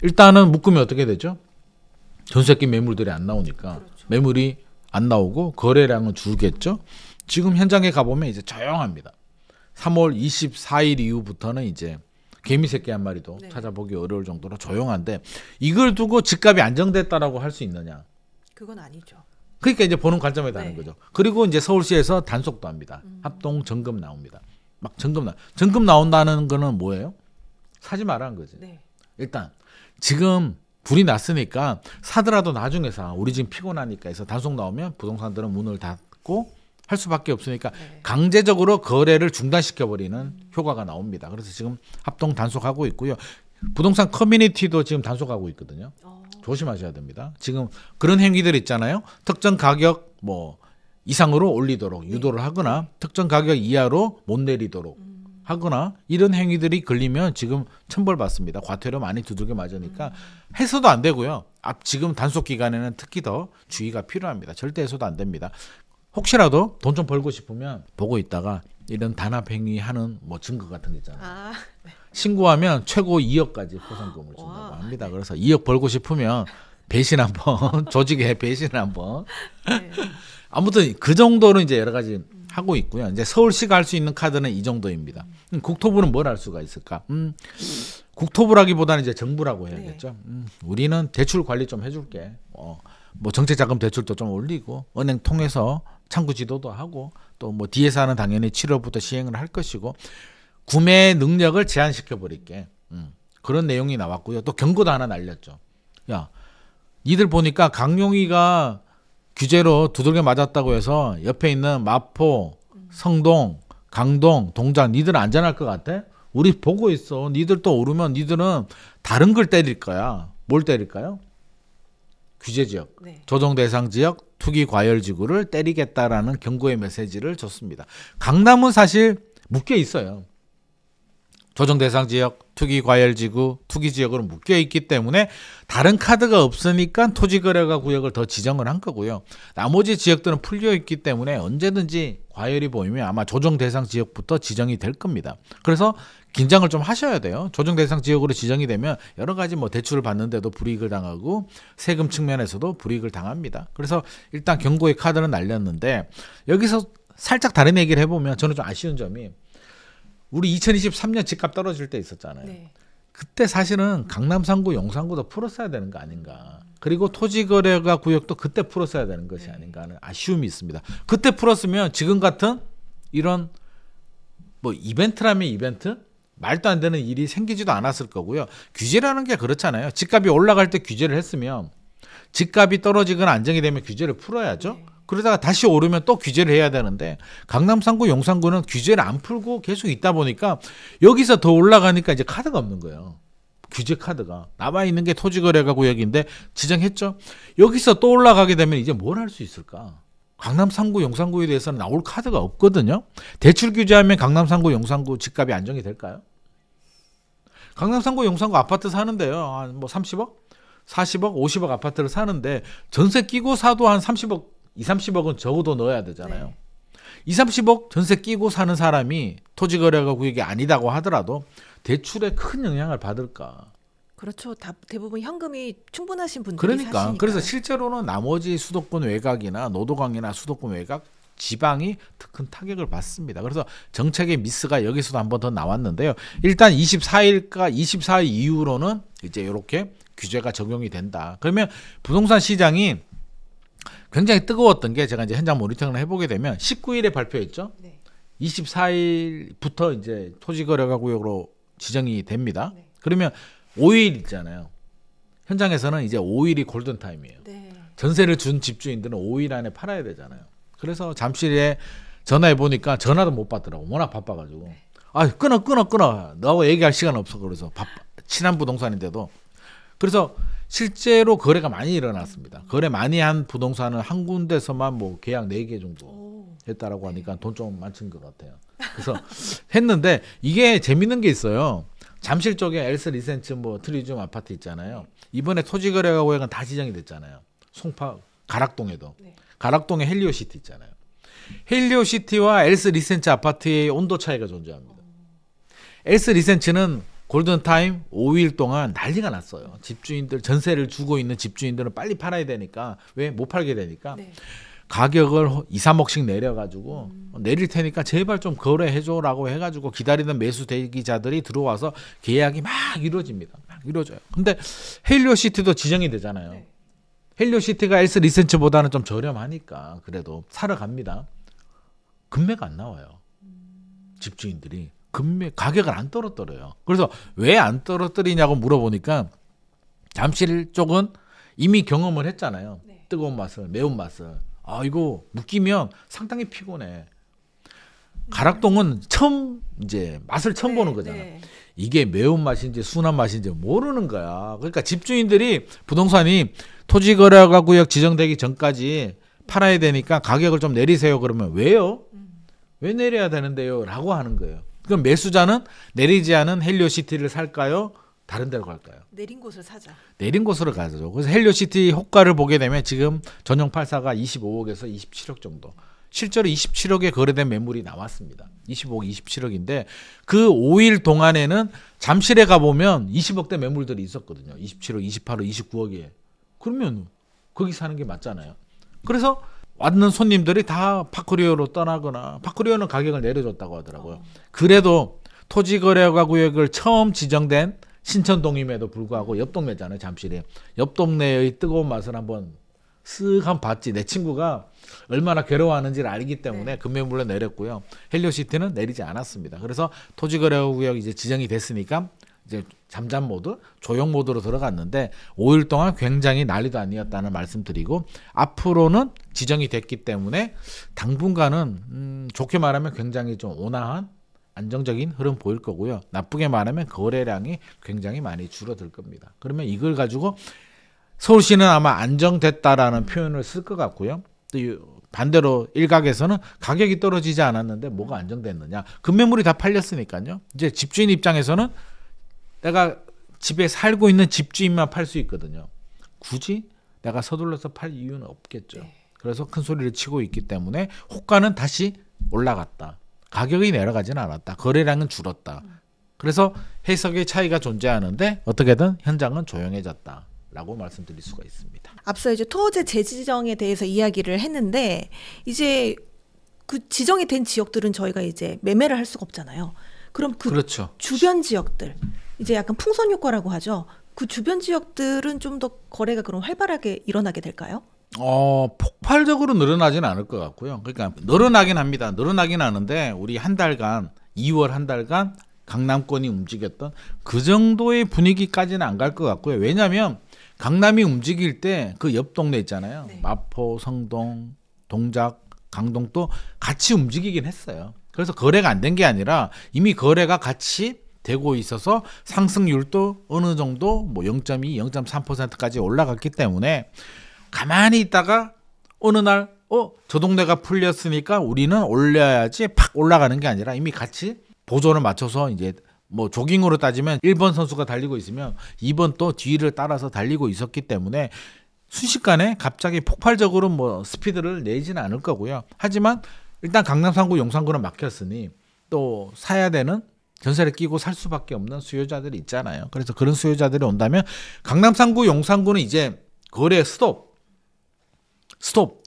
일단은 묶으면 어떻게 되죠? 전세기 매물들이 안 나오니까 그렇죠. 매물이 안 나오고 거래량은 줄겠죠. 지금 현장에 가보면 이제 조용합니다. 3월 24일 이후부터는 이제 개미 새끼 한 마리도 네. 찾아보기 어려울 정도로 조용한데 이걸 두고 집값이 안정됐다라고 할 수 있느냐? 그건 아니죠. 그러니까 이제 보는 관점에 다른 네. 거죠. 그리고 이제 서울시에서 단속도 합니다. 합동 점검 나옵니다. 막 점검 나온다는 거는 뭐예요? 사지 말라는 거지. 네. 일단 지금 불이 났으니까 사더라도 나중에 사. 우리 지금 피곤하니까 해서 단속 나오면 부동산들은 문을 닫고 할 수밖에 없으니까 네. 강제적으로 거래를 중단시켜버리는 효과가 나옵니다. 그래서 지금 합동 단속하고 있고요. 부동산 커뮤니티도 지금 단속하고 있거든요. 조심하셔야 됩니다. 지금 그런 행위들 있잖아요. 특정 가격 뭐 이상으로 올리도록 유도를 하거나 특정 가격 이하로 못 내리도록 하거나 이런 행위들이 걸리면 지금 처벌받습니다. 과태료 많이 두들겨 맞으니까 해서도 안 되고요. 지금 단속 기간에는 특히 더 주의가 필요합니다. 절대 해서도 안 됩니다. 혹시라도 돈 좀 벌고 싶으면 보고 있다가 이런 단합 행위 하는 뭐 증거 같은 게 있잖아요. 네. 신고하면 최고 2억까지 포상금을 준다고 와. 합니다. 그래서 2억 벌고 싶으면 배신 한번 조직에 배신 한번 네. 아무튼 그 정도로 이제 여러 가지 하고 있고요. 이제 서울시가 할 수 있는 카드는 이 정도입니다. 국토부는 뭘 할 수가 있을까? 국토부라기보다는 이제 정부라고 해야겠죠. 우리는 대출 관리 좀 해줄게. 뭐 정책자금 대출도 좀 올리고 은행 통해서 창구 지도도 하고 또 뭐 뒤에서는 당연히 7월부터 시행을 할 것이고 구매 능력을 제한시켜 버릴게. 그런 내용이 나왔고요. 또 경고도 하나 날렸죠. 야, 니들 보니까 강용이가 규제로 두들겨 맞았다고 해서 옆에 있는 마포, 성동, 강동, 동작 니들은 안전할 것 같아? 우리 보고 있어. 니들 또 오르면 니들은 다른 걸 때릴 거야. 뭘 때릴까요? 규제 지역, 네. 조정 대상 지역, 투기 과열 지구를 때리겠다라는 경고의 메시지를 줬습니다. 강남은 사실 묶여 있어요. 조정 대상 지역, 투기 과열 지구, 투기 지역으로 묶여 있기 때문에 다른 카드가 없으니까 토지거래가 구역을 더 지정을 한 거고요. 나머지 지역들은 풀려 있기 때문에 언제든지 과열이 보이면 아마 조정 대상 지역부터 지정이 될 겁니다. 그래서 긴장을 좀 하셔야 돼요. 조정 대상 지역으로 지정이 되면 여러 가지 뭐 대출을 받는데도 불이익을 당하고 세금 측면에서도 불이익을 당합니다. 그래서 일단 경고의 카드는 날렸는데 여기서 살짝 다른 얘기를 해보면 저는 좀 아쉬운 점이 우리 2023년 집값 떨어질 때 있었잖아요. 네. 그때 사실은 강남 3구, 용산구도 풀었어야 되는 거 아닌가. 그리고 토지거래가 구역도 그때 풀었어야 되는 것이 아닌가 하는 아쉬움이 있습니다. 그때 풀었으면 지금 같은 이런 뭐 이벤트라면 이벤트? 말도 안 되는 일이 생기지도 않았을 거고요. 규제라는 게 그렇잖아요. 집값이 올라갈 때 규제를 했으면 집값이 떨어지거나 안정이 되면 규제를 풀어야죠. 네. 그러다가 다시 오르면 또 규제를 해야 되는데 강남 3구, 용산구는 규제를 안 풀고 계속 있다 보니까 여기서 더 올라가니까 이제 카드가 없는 거예요. 규제 카드가. 남아 있는 게 토지거래가 구역인데 지정했죠. 여기서 또 올라가게 되면 이제 뭘 할 수 있을까? 강남 3구, 용산구에 대해서는 나올 카드가 없거든요. 대출 규제하면 강남 3구, 용산구 집값이 안정이 될까요? 강남 3구, 용산구 아파트 사는데요. 한 뭐 30억? 40억, 50억 아파트를 사는데 전세 끼고 사도 한 30억, 2, 30억은 적어도 넣어야 되잖아요. 네. 2, 30억 전세 끼고 사는 사람이 토지거래가 구역이 아니다고 하더라도 대출에 큰 영향을 받을까? 그렇죠. 대부분 현금이 충분하신 분들이 그러니까 사시니까요. 그래서 실제로는 나머지 수도권 외곽이나 노도강이나 수도권 외곽 지방이 더 큰 타격을 받습니다. 그래서 정책의 미스가 여기서도 한 번 더 나왔는데요. 일단 24일 이후로는 이제 이렇게 규제가 적용이 된다. 그러면 부동산 시장이 굉장히 뜨거웠던 게 제가 이제 현장 모니터링을 해보게 되면 19일에 발표했죠. 네. 24일부터 이제 토지거래가 구역으로 지정이 됩니다. 네. 그러면 5일 있잖아요. 현장에서는 이제 5일이 골든타임이에요. 네. 전세를 준 집주인들은 5일 안에 팔아야 되잖아요. 그래서 잠실에 전화해 보니까 전화도 못 받더라고. 워낙 바빠가지고. 아 끊어. 너하고 얘기할 시간 없어. 그래서 친한 부동산인데도. 그래서 실제로 거래가 많이 일어났습니다. 거래 많이 한 부동산은 한 군데서만 뭐 계약 4개 정도 했다라고 하니까 돈 좀 많친 것 같아요. 그래서 했는데 이게 재밌는 게 있어요. 잠실 쪽에 엘스 리센츠 뭐 트리지움 아파트 있잖아요. 이번에 토지거래가 구역은 다 지정이 됐잖아요. 송파 가락동에도. 가락동에 헬리오시티 있잖아요. 헬리오시티와 엘스 리센츠 아파트의 온도 차이가 존재합니다. 엘스 리센츠는 골든타임 5일 동안 난리가 났어요. 집주인들 전세를 주고 있는 집주인들은 빨리 팔아야 되니까 왜 못 팔게 되니까 가격을 2, 3억씩 내려가지고 내릴 테니까 제발 좀 거래해줘라고 해가지고 기다리는 매수 대기자들이 들어와서 계약이 막 이루어집니다. 막 이루어져요. 근데 헬리오시티도 지정이 되잖아요. 헬리오시티가 엘스 리센츠보다는 좀 저렴하니까 그래도 사러 갑니다. 금매가 안 나와요. 집주인들이 가격을 안 떨어뜨려요. 그래서 왜 안 떨어뜨리냐고 물어보니까 잠실 쪽은 이미 경험을 했잖아요. 뜨거운 맛을, 매운 맛을. 아 이거 묶이면 상당히 피곤해. 가락동은 맛을 처음 보는 거잖아. 이게 매운 맛인지 순한 맛인지 모르는 거야. 그러니까 집주인들이 부동산이 토지거래구역 지정되기 전까지 팔아야 되니까 가격을 좀 내리세요. 그러면 왜요? 왜 내려야 되는데요? 라고 하는 거예요. 그럼 매수자는 내리지 않은 헬리오시티를 살까요? 다른 데로 갈까요? 내린 곳을 사자. 내린 곳으로 가죠. 그래서 헬리오시티 호가를 보게 되면 지금 전용 84가 25억에서 27억 정도. 실제로 27억에 거래된 매물이 나왔습니다. 25억, 27억인데 그 5일 동안에는 잠실에 가보면 20억대 매물들이 있었거든요. 27억, 28억, 29억에. 그러면 거기 사는 게 맞잖아요. 그래서 왔는 손님들이 다 파크리오로 떠나거나 파크리오는 가격을 내려줬다고 하더라고요. 그래도 토지거래구역을 처음 지정된 신천동임에도 불구하고 옆 동네잖아요. 잠실에. 옆 동네의 뜨거운 맛을 한번 쓱 한번 봤지. 내 친구가 얼마나 괴로워하는지를 알기 때문에 금매물로 내렸고요. 헬리오시티는 내리지 않았습니다. 그래서 토지거래구역 이제 지정이 됐으니까 이제 잠잠 모드, 조용 모드로 들어갔는데 5일 동안 굉장히 난리도 아니었다는 말씀드리고 앞으로는 지정이 됐기 때문에 당분간은 좋게 말하면 굉장히 좀 온화한 안정적인 흐름 보일 거고요. 나쁘게 말하면 거래량이 굉장히 많이 줄어들 겁니다. 그러면 이걸 가지고 서울시는 아마 안정됐다라는 표현을 쓸 것 같고요. 또 반대로 일각에서는 가격이 떨어지지 않았는데 뭐가 안정됐느냐. 금매물이 다 팔렸으니까요. 이제 집주인 입장에서는 내가 집에 살고 있는 집주인만 팔 수 있거든요. 굳이 내가 서둘러서 팔 이유는 없겠죠. 그래서 큰 소리를 치고 있기 때문에 호가는 다시 올라갔다. 가격이 내려가지는 않았다. 거래량은 줄었다. 그래서 해석의 차이가 존재하는데 어떻게든 현장은 조용해졌다라고 말씀드릴 수가 있습니다. 앞서 이제 토지 재지정에 대해서 이야기를 했는데 이제 그 지정이 된 지역들은 저희가 이제 매매를 할 수가 없잖아요. 그럼 그 그렇죠. 주변 지역들 이제 약간 풍선 효과라고 하죠. 그 주변 지역들은 좀 더 거래가 그럼 활발하게 일어나게 될까요? 폭발적으로 늘어나지는 않을 것 같고요. 그러니까 늘어나긴 합니다. 늘어나긴 하는데 우리 한 달간 2월 한 달간 강남권이 움직였던 그 정도의 분위기까지는 안 갈 것 같고요. 왜냐하면 강남이 움직일 때 그 옆 동네 있잖아요. 마포, 성동, 동작, 강동도 같이 움직이긴 했어요. 그래서 거래가 안 된 게 아니라 이미 거래가 같이 되고 있어서 상승률도 어느 정도 뭐 0.2, 0.3%까지 올라갔기 때문에 가만히 있다가 어느 날 저 동네가 풀렸으니까 우리는 올려야지 팍 올라가는 게 아니라 이미 같이 보조를 맞춰서 이제 뭐 조깅으로 따지면 1번 선수가 달리고 있으면 2번 또 뒤를 따라서 달리고 있었기 때문에 순식간에 갑자기 폭발적으로 뭐 스피드를 내지는 않을 거고요. 하지만 일단 강남 3구, 용산구는 막혔으니 또 사야 되는 전세를 끼고 살 수밖에 없는 수요자들이 있잖아요. 그래서 그런 수요자들이 온다면 강남 3구, 용산구는 이제 거래 스톱.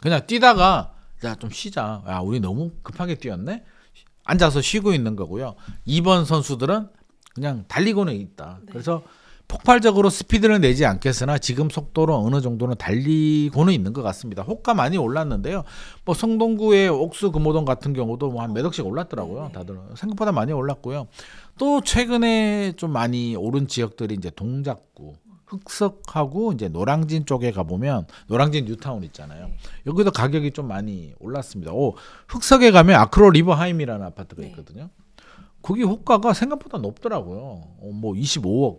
그냥 뛰다가 야 좀 쉬자. 야 우리 너무 급하게 뛰었네. 앉아서 쉬고 있는 거고요. 2번 선수들은 그냥 달리고는 있다. 그래서 폭발적으로 스피드를 내지 않겠으나 지금 속도로 어느 정도는 달리고는 있는 것 같습니다. 호가 많이 올랐는데요. 뭐 성동구의 옥수 금호동 같은 경우도 뭐 한 몇 억씩 올랐더라고요. 다들 생각보다 많이 올랐고요. 또 최근에 좀 많이 오른 지역들이 이제 동작구, 흑석하고 이제 노량진 쪽에 가보면 노량진 뉴타운 있잖아요. 여기도 가격이 좀 많이 올랐습니다. 흑석에 가면 아크로 리버하임이라는 아파트가 있거든요. 거기 호가가 생각보다 높더라고요. 뭐 25억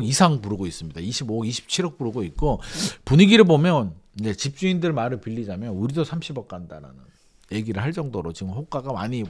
이상 부르고 있습니다. 25억, 27억 부르고 있고 분위기를 보면 이제 집주인들 말을 빌리자면 우리도 30억 간다라는 얘기를 할 정도로 지금 호가가 많이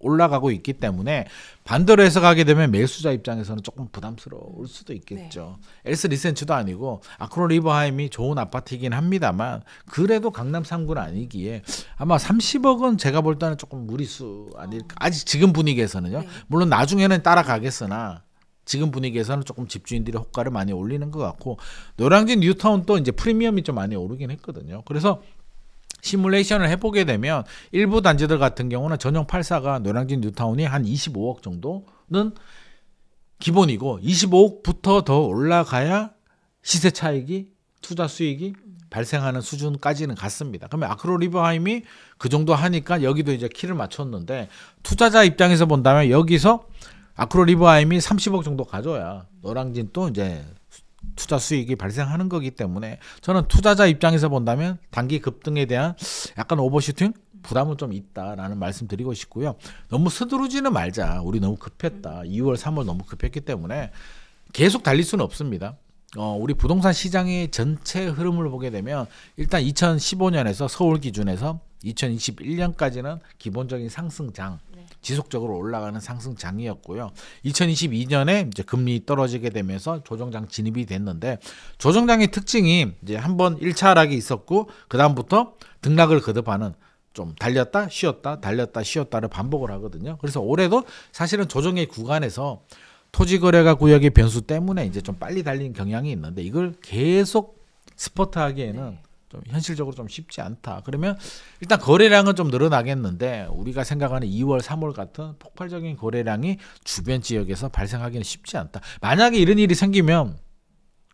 올라가고 있기 때문에 반대로 해석하게 되면 매수자 입장에서는 조금 부담스러울 수도 있겠죠. 엘스 리센츠도 아니고 아크로 리버하임이 좋은 아파트이긴 합니다만 그래도 강남 3구는 아니기에 아마 30억은 제가 볼 때는 조금 무리수 아닐까. 아직 지금 분위기에서는요. 물론 나중에는 따라가겠으나 지금 분위기에서는 조금 집주인들이 호가를 많이 올리는 것 같고 노량진 뉴타운도 이제 프리미엄이 좀 많이 오르긴 했거든요. 그래서 시뮬레이션을 해보게 되면 일부 단지들 같은 경우는 전용 84가 노량진 뉴타운이 한 25억 정도는 기본이고 25억부터 더 올라가야 시세 차익이 투자 수익이 발생하는 수준까지는 갔습니다. 그러면 아크로 리버하임이 그 정도 하니까 여기도 이제 키를 맞췄는데 투자자 입장에서 본다면 여기서 아크로 리버하임이 30억 정도 가져야 노량진 또 이제 투자 수익이 발생하는 거기 때문에 저는 투자자 입장에서 본다면 단기 급등에 대한 약간 오버슈팅 부담은 좀 있다라는 말씀 드리고 싶고요. 너무 서두르지는 말자. 우리 너무 급했다. 2월, 3월 너무 급했기 때문에 계속 달릴 수는 없습니다. 우리 부동산 시장의 전체 흐름을 보게 되면 일단 2015년에서 서울 기준에서 2021년까지는 기본적인 상승장, 지속적으로 올라가는 상승장이었고요. 2022년에 이제 금리 떨어지게 되면서 조정장 진입이 됐는데 조정장의 특징이 이제 한번 1차 하락이 있었고 그 다음부터 등락을 거듭하는 좀 달렸다 쉬었다 달렸다 쉬었다를 반복을 하거든요. 그래서 올해도 사실은 조정의 구간에서 토지거래가 구역의 변수 때문에 이제 좀 빨리 달리는 경향이 있는데 이걸 계속 스포트하기에는 좀 현실적으로 좀 쉽지 않다. 그러면 일단 거래량은 좀 늘어나겠는데 우리가 생각하는 2월, 3월 같은 폭발적인 거래량이 주변 지역에서 발생하기는 쉽지 않다. 만약에 이런 일이 생기면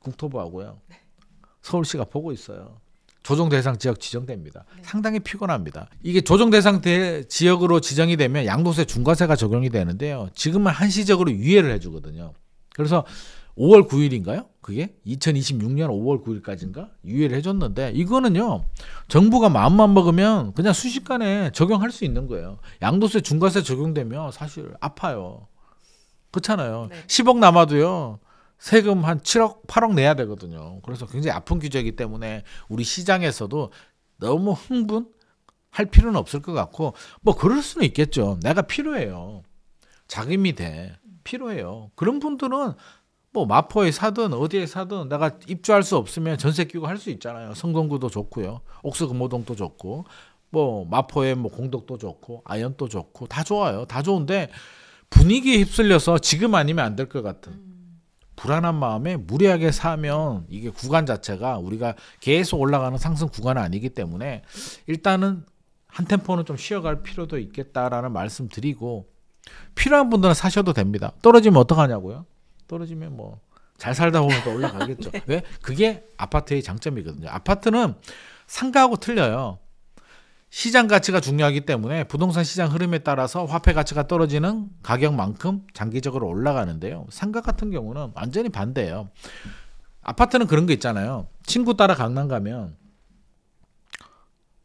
국토부하고요. 서울시가 보고 있어요. 조정 대상 지역 지정됩니다. 상당히 피곤합니다. 이게 조정 대상 지역으로 지정이 되면 양도세 중과세가 적용이 되는데요. 지금은 한시적으로 유예를 해주거든요. 그래서 5월 9일인가요? 그게 2026년 5월 9일까지인가 유예를 해줬는데 이거는요 정부가 마음만 먹으면 그냥 순식간에 적용할 수 있는 거예요. 양도세 중과세 적용되면 사실 아파요. 그렇잖아요. 10억 남아도요 세금 한 7억 8억 내야 되거든요. 그래서 굉장히 아픈 규제이기 때문에 우리 시장에서도 너무 흥분할 필요는 없을 것 같고 뭐 그럴 수는 있겠죠. 내가 필요해요. 자금이 돼. 필요해요. 그런 분들은 뭐 마포에 사든 어디에 사든 내가 입주할 수 없으면 전세 끼고 할 수 있잖아요. 성동구도 좋고요. 옥수 금호동도 좋고 뭐 마포에 뭐 공덕도 좋고 아현도 좋고 다 좋아요. 다 좋은데 분위기에 휩쓸려서 지금 아니면 안 될 것 같은 불안한 마음에 무리하게 사면 이게 구간 자체가 우리가 계속 올라가는 상승 구간은 아니기 때문에 일단은 한 템포는 좀 쉬어갈 필요도 있겠다라는 말씀 드리고 필요한 분들은 사셔도 됩니다. 떨어지면 어떡하냐고요? 떨어지면 뭐 잘 살다 보면 또 올라가겠죠. 왜? 그게 아파트의 장점이거든요. 아파트는 상가하고 틀려요. 시장 가치가 중요하기 때문에 부동산 시장 흐름에 따라서 화폐 가치가 떨어지는 가격만큼 장기적으로 올라가는데요. 상가 같은 경우는 완전히 반대예요. 아파트는 그런 거 있잖아요. 친구 따라 강남 가면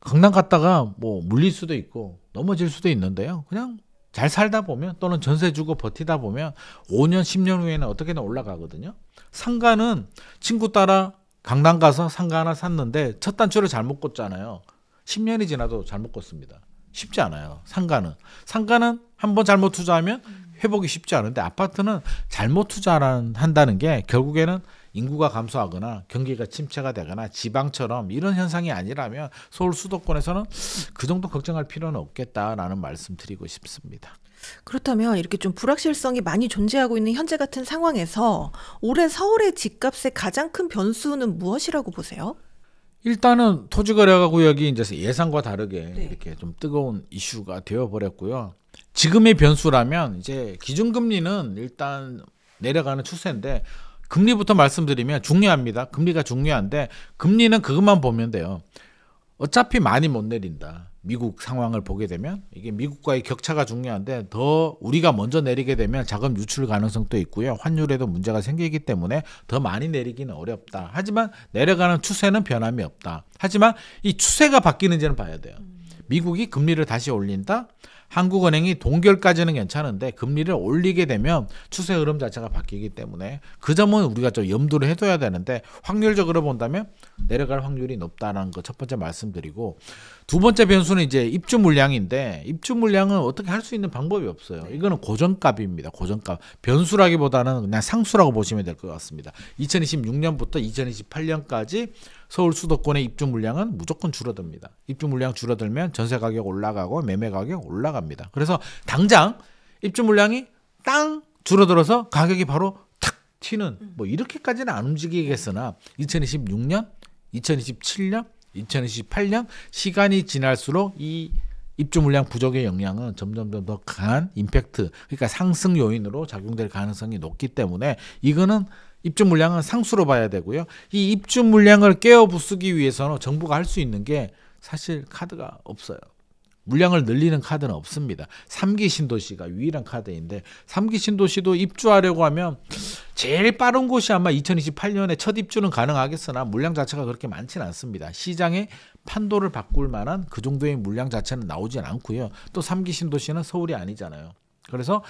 강남 갔다가 뭐 물릴 수도 있고 넘어질 수도 있는데요. 그냥 잘 살다 보면 또는 전세 주고 버티다 보면 5년 10년 후에는 어떻게든 올라가거든요. 상가는 친구 따라 강남 가서 상가 하나 샀는데 첫 단추를 잘못 꽂잖아요. 10년이 지나도 잘못 꽂습니다. 쉽지 않아요. 상가는 한번 잘못 투자하면 회복이 쉽지 않은데 아파트는 잘못 투자한다는 게 결국에는 인구가 감소하거나 경기가 침체가 되거나 지방처럼 이런 현상이 아니라면 서울 수도권에서는 그 정도 걱정할 필요는 없겠다라는 말씀 드리고 싶습니다. 그렇다면 이렇게 좀 불확실성이 많이 존재하고 있는 현재 같은 상황에서 올해 서울의 집값의 가장 큰 변수는 무엇이라고 보세요? 일단은 토지거래가 구역이 이제 예상과 다르게 이렇게 좀 뜨거운 이슈가 되어버렸고요. 지금의 변수라면 이제 기준금리는 일단 내려가는 추세인데 금리부터 말씀드리면 중요합니다. 금리가 중요한데 금리는 그것만 보면 돼요. 어차피 많이 못 내린다. 미국 상황을 보게 되면 이게 미국과의 격차가 중요한데 더 우리가 먼저 내리게 되면 자금 유출 가능성도 있고요. 환율에도 문제가 생기기 때문에 더 많이 내리기는 어렵다. 하지만 내려가는 추세는 변함이 없다. 하지만 이 추세가 바뀌는지는 봐야 돼요. 미국이 금리를 다시 올린다. 한국은행이 동결까지는 괜찮은데 금리를 올리게 되면 추세 흐름 자체가 바뀌기 때문에 그 점은 우리가 좀 염두를 해둬야 되는데 확률적으로 본다면 내려갈 확률이 높다는 거 첫 번째 말씀드리고 두 번째 변수는 이제 입주 물량인데 입주 물량은 어떻게 할 수 있는 방법이 없어요. 이거는 고정값입니다. 고정값. 변수라기보다는 그냥 상수라고 보시면 될 것 같습니다. 2026년부터 2028년까지 서울 수도권의 입주 물량은 무조건 줄어듭니다. 입주 물량 줄어들면 전세 가격 올라가고 매매 가격 올라갑니다. 그래서 당장 입주 물량이 땅 줄어들어서 가격이 바로 탁 튀는 뭐 이렇게까지는 안 움직이겠으나 2026년, 2027년, 2028년 시간이 지날수록 이 입주 물량 부족의 영향은 점점 더 강한 임팩트, 그러니까 상승 요인으로 작용될 가능성이 높기 때문에 이거는 입주 물량은 상수로 봐야 되고요. 이 입주 물량을 깨어 부수기 위해서는 정부가 할 수 있는 게 사실 카드가 없어요. 물량을 늘리는 카드는 없습니다. 3기 신도시가 유일한 카드인데 3기 신도시도 입주하려고 하면 제일 빠른 곳이 아마 2028년에 첫 입주는 가능하겠으나 물량 자체가 그렇게 많지는 않습니다. 시장의 판도를 바꿀 만한 그 정도의 물량 자체는 나오진 않고요. 또 3기 신도시는 서울이 아니잖아요. 그래서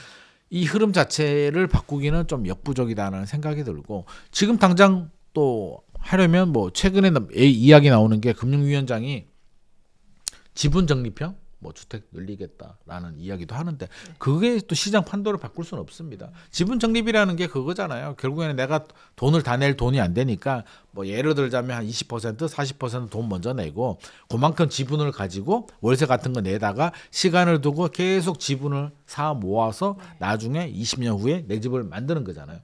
이 흐름 자체를 바꾸기는 좀 역부족이다라는 생각이 들고 지금 당장 또 하려면 뭐 최근에 이야기 나오는 게 금융위원장이 지분 적립형 뭐 주택 늘리겠다라는 이야기도 하는데 그게 또 시장 판도를 바꿀 수는 없습니다. 지분 적립이라는 게 그거잖아요. 결국에는 내가 돈을 다 낼 돈이 안 되니까 뭐 예를 들자면 한 20%, 40%돈 먼저 내고 그만큼 지분을 가지고 월세 같은 거 내다가 시간을 두고 계속 지분을 사 모아서 나중에 20년 후에 내 집을 만드는 거잖아요.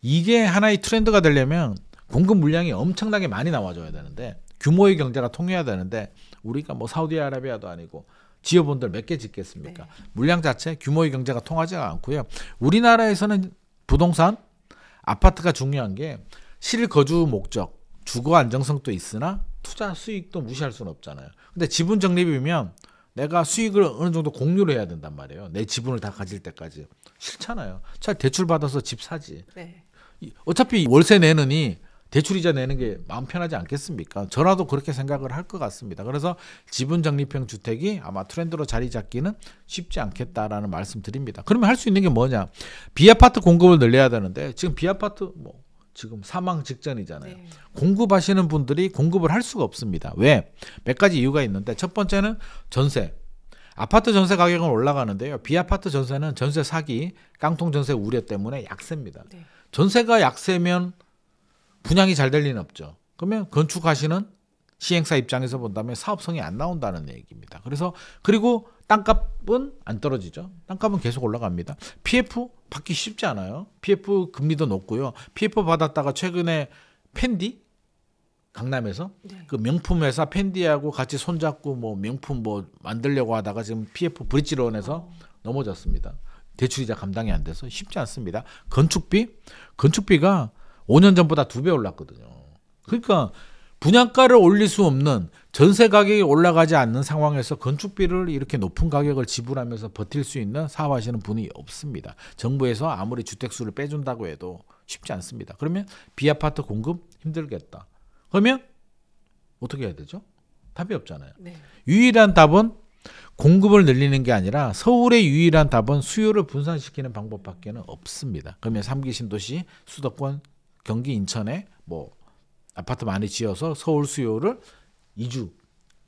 이게 하나의 트렌드가 되려면 공급 물량이 엄청나게 많이 나와줘야 되는데 규모의 경제가 통해야 되는데 우리가 뭐 사우디아라비아도 아니고 지어본들 몇 개 짓겠습니까? 물량 자체 규모의 경제가 통하지가 않고요. 우리나라에서는 부동산 아파트가 중요한 게 실거주 목적 주거 안정성도 있으나 투자 수익도 무시할 수는 없잖아요. 근데 지분 적립이면 내가 수익을 어느 정도 공유를 해야 된단 말이에요. 내 지분을 다 가질 때까지. 싫잖아요. 차라리 대출 받아서 집 사지. 어차피 월세 내느니 대출이자 내는 게 마음 편하지 않겠습니까? 저라도 그렇게 생각을 할 것 같습니다. 그래서 지분 적립형 주택이 아마 트렌드로 자리 잡기는 쉽지 않겠다라는 말씀 드립니다. 그러면 할 수 있는 게 뭐냐? 비아파트 공급을 늘려야 되는데 지금 비아파트 뭐 지금 사망 직전이잖아요. 공급하시는 분들이 공급을 할 수가 없습니다. 왜? 몇 가지 이유가 있는데 첫 번째는 전세. 아파트 전세 가격은 올라가는데요. 비아파트 전세는 전세 사기, 깡통 전세 우려 때문에 약세입니다. 전세가 약세면 분양이 잘 될 리는 없죠. 그러면 건축하시는 시행사 입장에서 본다면 사업성이 안 나온다는 얘기입니다. 그리고 땅값은 안 떨어지죠. 땅값은 계속 올라갑니다. PF 받기 쉽지 않아요. PF 금리도 높고요. PF 받았다가 최근에 펜디 강남에서 그 명품 회사 펜디하고 같이 손잡고 뭐 명품 뭐 만들려고 하다가 지금 PF 브릿지론에서 넘어졌습니다. 대출이자 감당이 안 돼서 쉽지 않습니다. 건축비가 5년 전보다 2배 올랐거든요. 그러니까 분양가를 올릴 수 없는 전세 가격이 올라가지 않는 상황에서 건축비를 이렇게 높은 가격을 지불하면서 버틸 수 있는 사업하시는 분이 없습니다. 정부에서 아무리 주택수를 빼준다고 해도 쉽지 않습니다. 그러면 비아파트 공급 힘들겠다. 그러면 어떻게 해야 되죠? 답이 없잖아요. 유일한 답은 공급을 늘리는 게 아니라 서울의 유일한 답은 수요를 분산시키는 방법밖에 없습니다. 그러면 3기 신도시, 수도권, 경기 인천에 뭐 아파트 많이 지어서 서울 수요를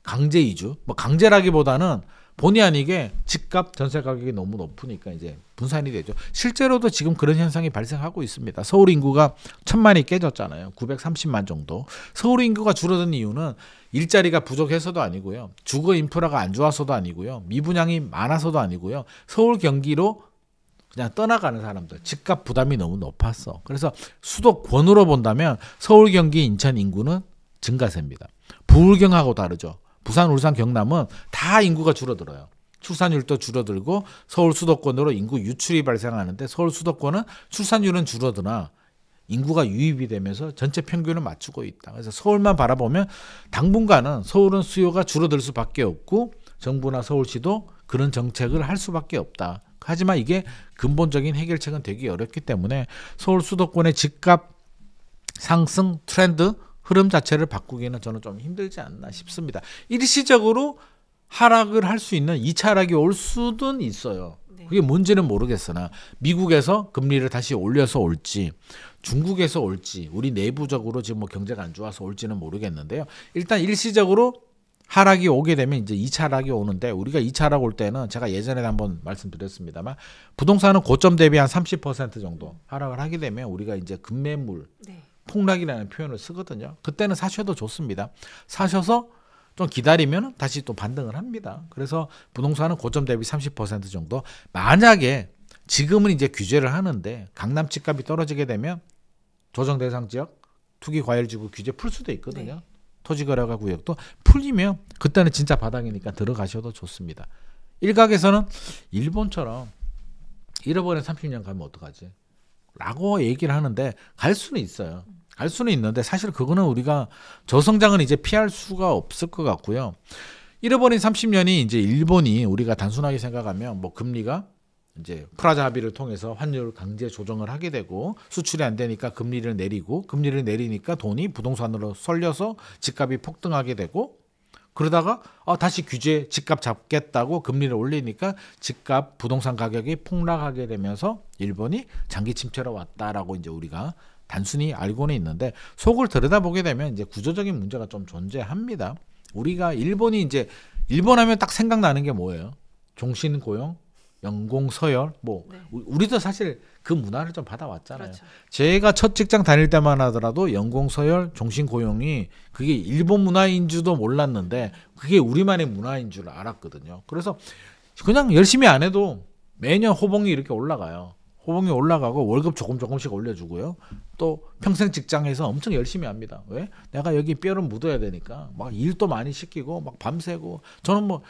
강제 이주, 뭐 강제라기보다는 본의 아니게 집값 전세 가격이 너무 높으니까 이제 분산이 되죠. 실제로도 지금 그런 현상이 발생하고 있습니다. 서울 인구가 1000만이 깨졌잖아요. 930만 정도. 서울 인구가 줄어든 이유는 일자리가 부족해서도 아니고요. 주거 인프라가 안 좋아서도 아니고요. 미분양이 많아서도 아니고요. 서울 경기로 그냥 떠나가는 사람들, 집값 부담이 너무 높았어. 그래서 수도권으로 본다면 서울, 경기, 인천 인구는 증가세입니다. 부울경하고 다르죠. 부산, 울산, 경남은 다 인구가 줄어들어요. 출산율도 줄어들고 서울 수도권으로 인구 유출이 발생하는데 서울 수도권은 출산율은 줄어드나 인구가 유입이 되면서 전체 평균을 맞추고 있다. 그래서 서울만 바라보면 당분간은 서울은 수요가 줄어들 수밖에 없고 정부나 서울시도 그런 정책을 할 수밖에 없다. 하지만 이게 근본적인 해결책은 되기 어렵기 때문에 서울 수도권의 집값 상승 트렌드 흐름 자체를 바꾸기는 저는 좀 힘들지 않나 싶습니다. 일시적으로 하락을 할 수 있는 2차 하락이 올 수는 있어요. 네. 그게 뭔지는 모르겠으나 미국에서 금리를 다시 올려서 올지 중국에서 올지 우리 내부적으로 지금 뭐 경제가 안 좋아서 올지는 모르겠는데요. 일단 일시적으로 하락이 오게 되면 이제 2차 하락이 오는데 우리가 2차 하락 올 때는 제가 예전에 한번 말씀드렸습니다만 부동산은 고점 대비 한 30% 정도 하락을 하게 되면 우리가 이제 급매물 네. 폭락이라는 표현을 쓰거든요. 그때는 사셔도 좋습니다. 사셔서 좀 기다리면 다시 또 반등을 합니다. 그래서 부동산은 고점 대비 30% 정도. 만약에 지금은 이제 규제를 하는데 강남 집값이 떨어지게 되면 조정 대상 지역 투기 과열지구 규제 풀 수도 있거든요. 네. 토지거래가 구역도 풀리면 그때는 진짜 바닥이니까 들어가셔도 좋습니다. 일각에서는 일본처럼 잃어버린 30년 가면 어떡하지? 라고 얘기를 하는데 갈 수는 있어요. 갈 수는 있는데 사실 그거는 우리가 저성장은 이제 피할 수가 없을 것 같고요. 잃어버린 30년이 이제 일본이 우리가 단순하게 생각하면 뭐 금리가 이제 프라자 합의를 통해서 환율 강제 조정을 하게 되고 수출이 안 되니까 금리를 내리고 금리를 내리니까 돈이 부동산으로 쏠려서 집값이 폭등하게 되고 그러다가 다시 규제 집값 잡겠다고 금리를 올리니까 집값 부동산 가격이 폭락하게 되면서 일본이 장기 침체로 왔다라고 이제 우리가 단순히 알고는 있는데 속을 들여다보게 되면 이제 구조적인 문제가 좀 존재합니다. 우리가 일본이 이제 일본 하면 딱 생각나는 게 뭐예요? 종신 고용, 연공 서열 뭐 네. 우리도 사실 그 문화를 좀 받아왔잖아요. 그렇죠. 제가 첫 직장 다닐 때만 하더라도 연공 서열, 종신 고용이 그게 일본 문화인 줄도 몰랐는데 그게 우리만의 문화인 줄 알았거든요. 그래서 그냥 열심히 안 해도 매년 호봉이 이렇게 올라가요. 호봉이 올라가고 월급 조금씩 올려주고요. 또 평생 직장에서 엄청 열심히 합니다. 왜? 내가 여기 뼈를 묻어야 되니까 막 일도 많이 시키고 막 밤새고 저는 뭐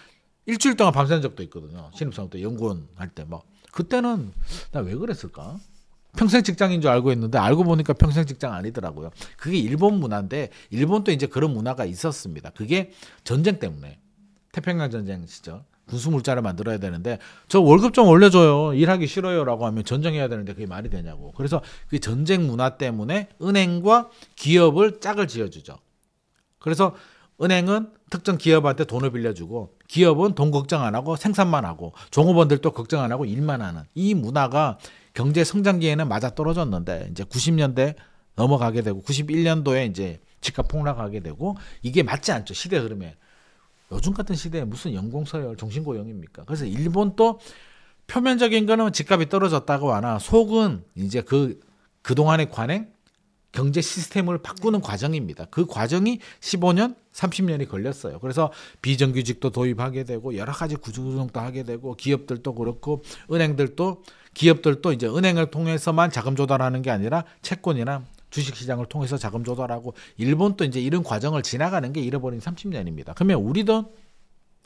일주일 동안 밤샌 적도 있거든요. 신입사원 때 연구원 할 때 막 그때는 나 왜 그랬을까? 평생 직장인 줄 알고 있는데 알고 보니까 평생 직장 아니더라고요. 그게 일본 문화인데 일본도 이제 그런 문화가 있었습니다. 그게 전쟁 때문에 태평양 전쟁 시절 군수물자를 만들어야 되는데 저 월급 좀 올려줘요. 일하기 싫어요라고 하면 전쟁해야 되는데 그게 말이 되냐고. 그래서 그 전쟁 문화 때문에 은행과 기업을 짝을 지어주죠. 그래서 은행은 특정 기업한테 돈을 빌려주고 기업은 돈 걱정 안 하고 생산만 하고 종업원들도 걱정 안 하고 일만 하는 이 문화가 경제 성장기에는 맞아 떨어졌는데 이제 90년대 넘어가게 되고 91년도에 이제 집값 폭락하게 되고 이게 맞지 않죠. 시대 흐름에. 요즘 같은 시대에 무슨 연공서열 종신고용입니까? 그래서 일본도 표면적인 거는 집값이 떨어졌다고 하나 속은 이제 그동안의 관행 경제 시스템을 바꾸는 과정입니다. 그 과정이 15년, 30년이 걸렸어요. 그래서 비정규직도 도입하게 되고 여러 가지 구조조정도 하게 되고 기업들도 그렇고 은행들도 기업들도 이제 은행을 통해서만 자금 조달하는 게 아니라 채권이나 주식시장을 통해서 자금 조달하고 일본도 이제 이런 과정을 지나가는 게 잃어버린 30년입니다. 그러면 우리도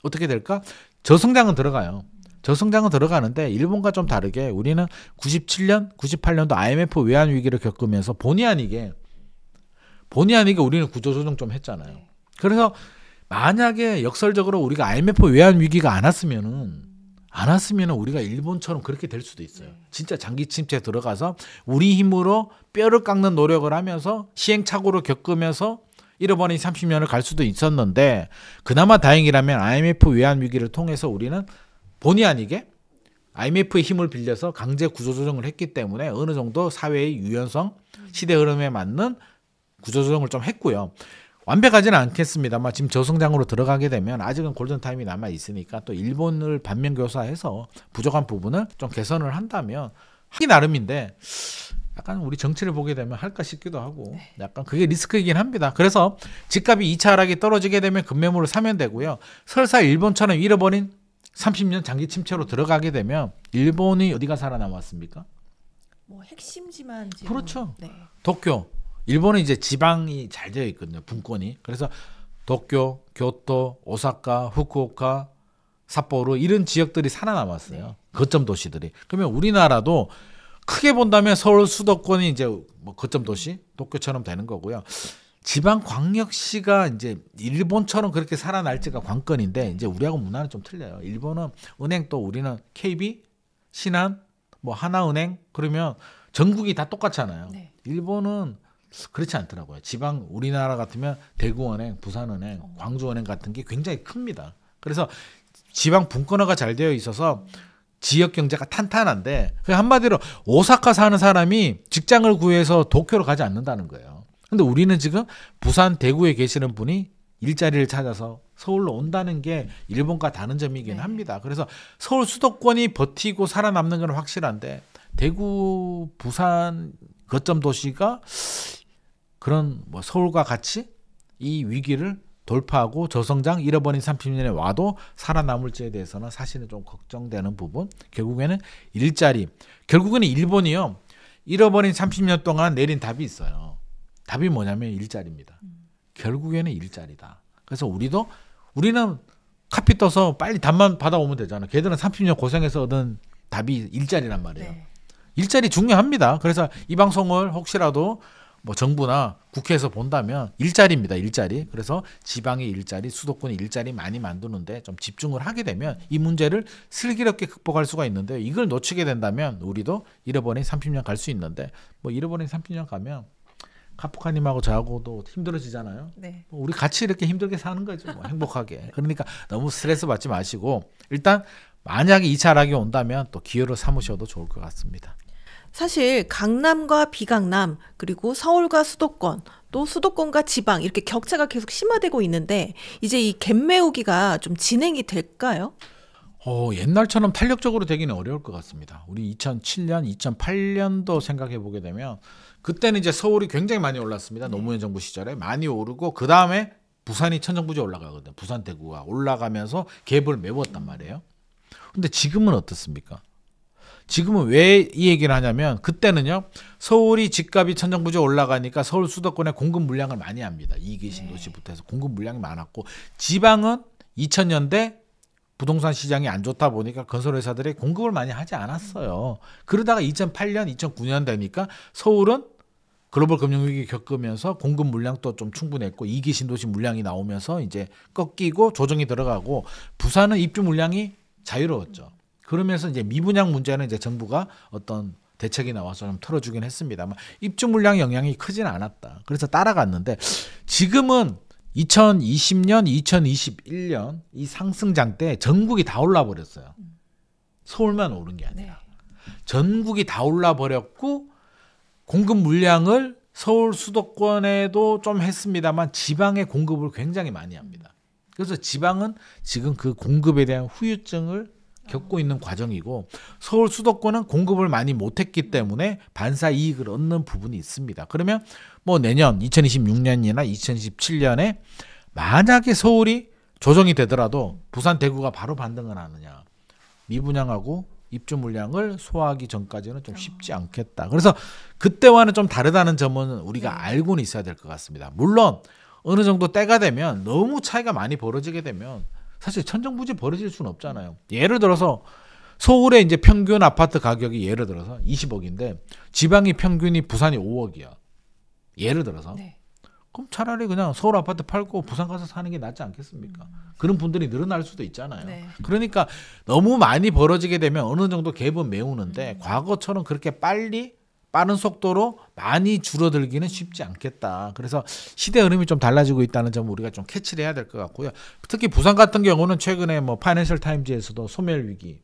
어떻게 될까? 저성장은 들어가요. 저성장은 들어가는데 일본과 좀 다르게 우리는 97년, 98년도 IMF 외환 위기를 겪으면서 본의 아니게 우리는 구조조정 좀 했잖아요. 그래서 만약에 역설적으로 우리가 IMF 외환 위기가 안 왔으면은 우리가 일본처럼 그렇게 될 수도 있어요. 진짜 장기 침체 들어가서 우리 힘으로 뼈를 깎는 노력을 하면서 시행착오를 겪으면서 잃어버린 30년을 갈 수도 있었는데 그나마 다행이라면 IMF 외환 위기를 통해서 우리는 본의 아니게 IMF의 힘을 빌려서 강제 구조조정을 했기 때문에 어느 정도 사회의 유연성, 시대 흐름에 맞는 구조조정을 좀 했고요. 완벽하지는 않겠습니다만 지금 저성장으로 들어가게 되면 아직은 골든타임이 남아 있으니까 또 일본을 반면교사해서 부족한 부분을 좀 개선을 한다면 하기 나름인데 약간 우리 정치를 보게 되면 할까 싶기도 하고 약간 그게 리스크이긴 합니다. 그래서 집값이 2차 하락이 떨어지게 되면 급매물을 사면 되고요. 설사 일본처럼 잃어버린 30년 장기 침체로 들어가게 되면 일본이 어디가 살아남았습니까? 뭐 핵심지만 지금 그렇죠. 네. 도쿄. 일본은 이제 지방이 잘 되어 있거든요. 분권이. 그래서 도쿄, 교토, 오사카, 후쿠오카, 삿포로 이런 지역들이 살아남았어요. 거점 도시들이. 그러면 우리나라도 크게 본다면 서울 수도권이 이제 뭐 거점 도시, 도쿄처럼 되는 거고요. 지방 광역시가 이제 일본처럼 그렇게 살아날지가 관건인데 이제 우리하고 문화는 좀 틀려요. 일본은 은행 또 우리는 KB, 신한, 뭐 하나은행 그러면 전국이 다 똑같잖아요. 네. 일본은 그렇지 않더라고요. 지방 우리나라 같으면 대구은행, 부산은행, 광주은행 같은 게 굉장히 큽니다. 그래서 지방 분권화가 잘 되어 있어서 지역 경제가 탄탄한데 한마디로 오사카 사는 사람이 직장을 구해서 도쿄로 가지 않는다는 거예요. 근데 우리는 지금 부산, 대구에 계시는 분이 일자리를 찾아서 서울로 온다는 게 일본과 다른 점이긴 네. 합니다. 그래서 서울 수도권이 버티고 살아남는 건 확실한데 대구, 부산 거점 도시가 그런 뭐 서울과 같이 이 위기를 돌파하고 저성장 잃어버린 30년에 와도 살아남을지에 대해서는 사실은 좀 걱정되는 부분. 결국에는 일자리. 결국에는 일본이요. 잃어버린 30년 동안 내린 답이 있어요. 답이 뭐냐면 일자리입니다. 결국에는 일자리다. 그래서 우리는 카피 떠서 빨리 답만 받아오면 되잖아. 걔들은 30년 고생해서 얻은 답이 일자리란 말이에요. 네. 일자리 중요합니다. 그래서 이 방송을 혹시라도 뭐 정부나 국회에서 본다면 일자리입니다. 일자리. 그래서 지방의 일자리, 수도권의 일자리 많이 만드는데 좀 집중을 하게 되면 이 문제를 슬기롭게 극복할 수가 있는데 이걸 놓치게 된다면 우리도 잃어버린 30년 갈 수 있는데 뭐 잃어버린 30년 가면 카프카님하고 저하고도 힘들어지잖아요. 네. 우리 같이 이렇게 힘들게 사는 거죠. 뭐 행복하게. 그러니까 너무 스트레스 받지 마시고 일단 만약에 2차 락이 온다면 또 기회로 삼으셔도 좋을 것 같습니다. 사실 강남과 비강남 그리고 서울과 수도권 또 수도권과 지방 이렇게 격차가 계속 심화되고 있는데 이제 이 갭 메우기가 좀 진행이 될까요? 옛날처럼 탄력적으로 되기는 어려울 것 같습니다. 우리 2007년, 2008년도 생각해 보게 되면 그때는 이제 서울이 굉장히 많이 올랐습니다. 노무현 정부 시절에 많이 오르고 그 다음에 부산이 천정부지에 올라가거든요. 부산, 대구가 올라가면서 갭을 메웠단 말이에요. 근데 지금은 어떻습니까? 지금은 왜 이 얘기를 하냐면 그때는요. 서울이 집값이 천정부지에 올라가니까 서울 수도권에 공급 물량을 많이 합니다. 이기 신도시부터 해서 공급 물량이 많았고 지방은 2000년대 부동산 시장이 안 좋다 보니까 건설회사들이 공급을 많이 하지 않았어요. 그러다가 2008년, 2009년 되니까 서울은 글로벌 금융위기 겪으면서 공급 물량도 좀 충분했고 2기 신도시 물량이 나오면서 이제 꺾이고 조정이 들어가고 부산은 입주 물량이 자유로웠죠. 그러면서 이제 미분양 문제는 이제 정부가 어떤 대책이 나와서 좀 털어주긴 했습니다만 입주 물량 영향이 크지는 않았다. 그래서 따라갔는데 지금은 2020년, 2021년 이 상승장 때 전국이 다 올라 버렸어요. 서울만 오른 게 아니라 전국이 다 올라 버렸고 공급 물량을 서울 수도권에도 좀 했습니다만 지방의 공급을 굉장히 많이 합니다. 그래서 지방은 지금 그 공급에 대한 후유증을 겪고 있는 과정이고 서울 수도권은 공급을 많이 못했기 때문에 반사 이익을 얻는 부분이 있습니다. 그러면 뭐 내년 2026년이나 2027년에 만약에 서울이 조정이 되더라도 부산, 대구가 바로 반등을 하느냐. 미분양하고 입주 물량을 소화하기 전까지는 좀 쉽지 않겠다. 그래서 그때와는 좀 다르다는 점은 우리가 알고는 있어야 될 것 같습니다. 물론 어느 정도 때가 되면 너무 차이가 많이 벌어지게 되면 사실 천정부지 벌어질 수는 없잖아요. 예를 들어서 서울의 이제 평균 아파트 가격이 예를 들어서 20억인데 지방이 평균이 부산이 5억이야. 예를 들어서. 그럼 차라리 그냥 서울 아파트 팔고 부산 가서 사는 게 낫지 않겠습니까? 그런 분들이 늘어날 수도 있잖아요. 그러니까 너무 많이 벌어지게 되면 어느 정도 갭은 메우는데 과거처럼 그렇게 빠른 속도로 많이 줄어들기는 쉽지 않겠다. 그래서 시대 흐름이 좀 달라지고 있다는 점을 우리가 좀 캐치를 해야 될 것 같고요. 특히 부산 같은 경우는 최근에 뭐 파이낸셜 타임즈에서도 소멸 위기,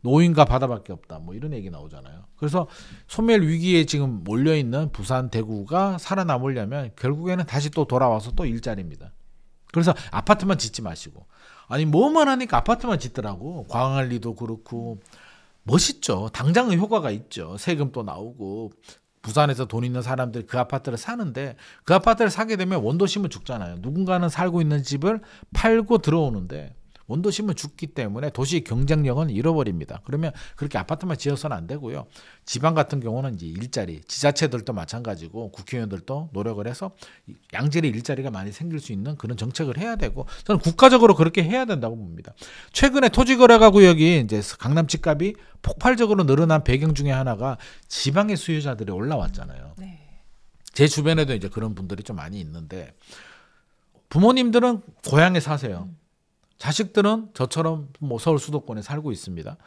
노인과 바다밖에 없다. 뭐 이런 얘기 나오잖아요. 그래서 소멸 위기에 지금 몰려 있는 부산, 대구가 살아남으려면 결국에는 다시 또 돌아와서 또 일자리입니다. 그래서 아파트만 짓지 마시고 아니 뭐만 하니까 아파트만 짓더라고. 광안리도 그렇고. 멋있죠. 당장의 효과가 있죠. 세금도 나오고 부산에서 돈 있는 사람들이 그 아파트를 사는데 그 아파트를 사게 되면 원도심은 죽잖아요. 누군가는 살고 있는 집을 팔고 들어오는데 원도심은 죽기 때문에 도시 경쟁력은 잃어버립니다. 그러면 그렇게 아파트만 지어서는 안 되고요. 지방 같은 경우는 이제 일자리, 지자체들도 마찬가지고 국회의원들도 노력을 해서 양질의 일자리가 많이 생길 수 있는 그런 정책을 해야 되고 저는 국가적으로 그렇게 해야 된다고 봅니다. 최근에 토지거래가 구역이 이제 강남 집값이 폭발적으로 늘어난 배경 중에 하나가 지방의 수요자들이 올라왔잖아요. 제 주변에도 이제 그런 분들이 좀 많이 있는데 부모님들은 고향에 사세요. 자식들은 저처럼 뭐 서울 수도권에 살고 있습니다.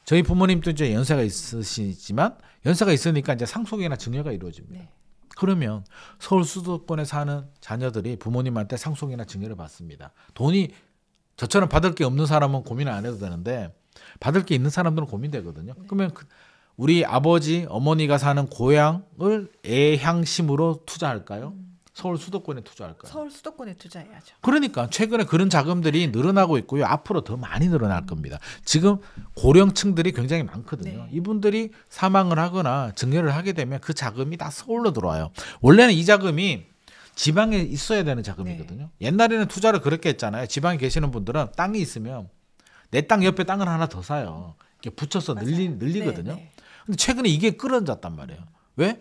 저희 부모님도 이제 연세가 있으시지만 연세가 있으니까 이제 상속이나 증여가 이루어집니다. 그러면 서울 수도권에 사는 자녀들이 부모님한테 상속이나 증여를 받습니다. 돈이 저처럼 받을 게 없는 사람은 고민 안 해도 되는데 받을 게 있는 사람들은 고민되거든요. 그러면 우리 아버지, 어머니가 사는 고향을 애향심으로 투자할까요? 서울 수도권에 투자할까요? 서울 수도권에 투자해야죠. 그러니까 최근에 그런 자금들이 늘어나고 있고요. 앞으로 더 많이 늘어날 겁니다. 지금 고령층들이 굉장히 많거든요. 네. 이분들이 사망을 하거나 증여를 하게 되면 그 자금이 다 서울로 들어와요. 원래는 이 자금이 지방에 있어야 되는 자금이거든요. 옛날에는 투자를 그렇게 했잖아요. 지방에 계시는 분들은 땅이 있으면 내 땅 옆에 땅을 하나 더 사요. 이렇게 붙여서 늘리거든요. 네. 근데 최근에 이게 끌어졌단 말이에요. 왜?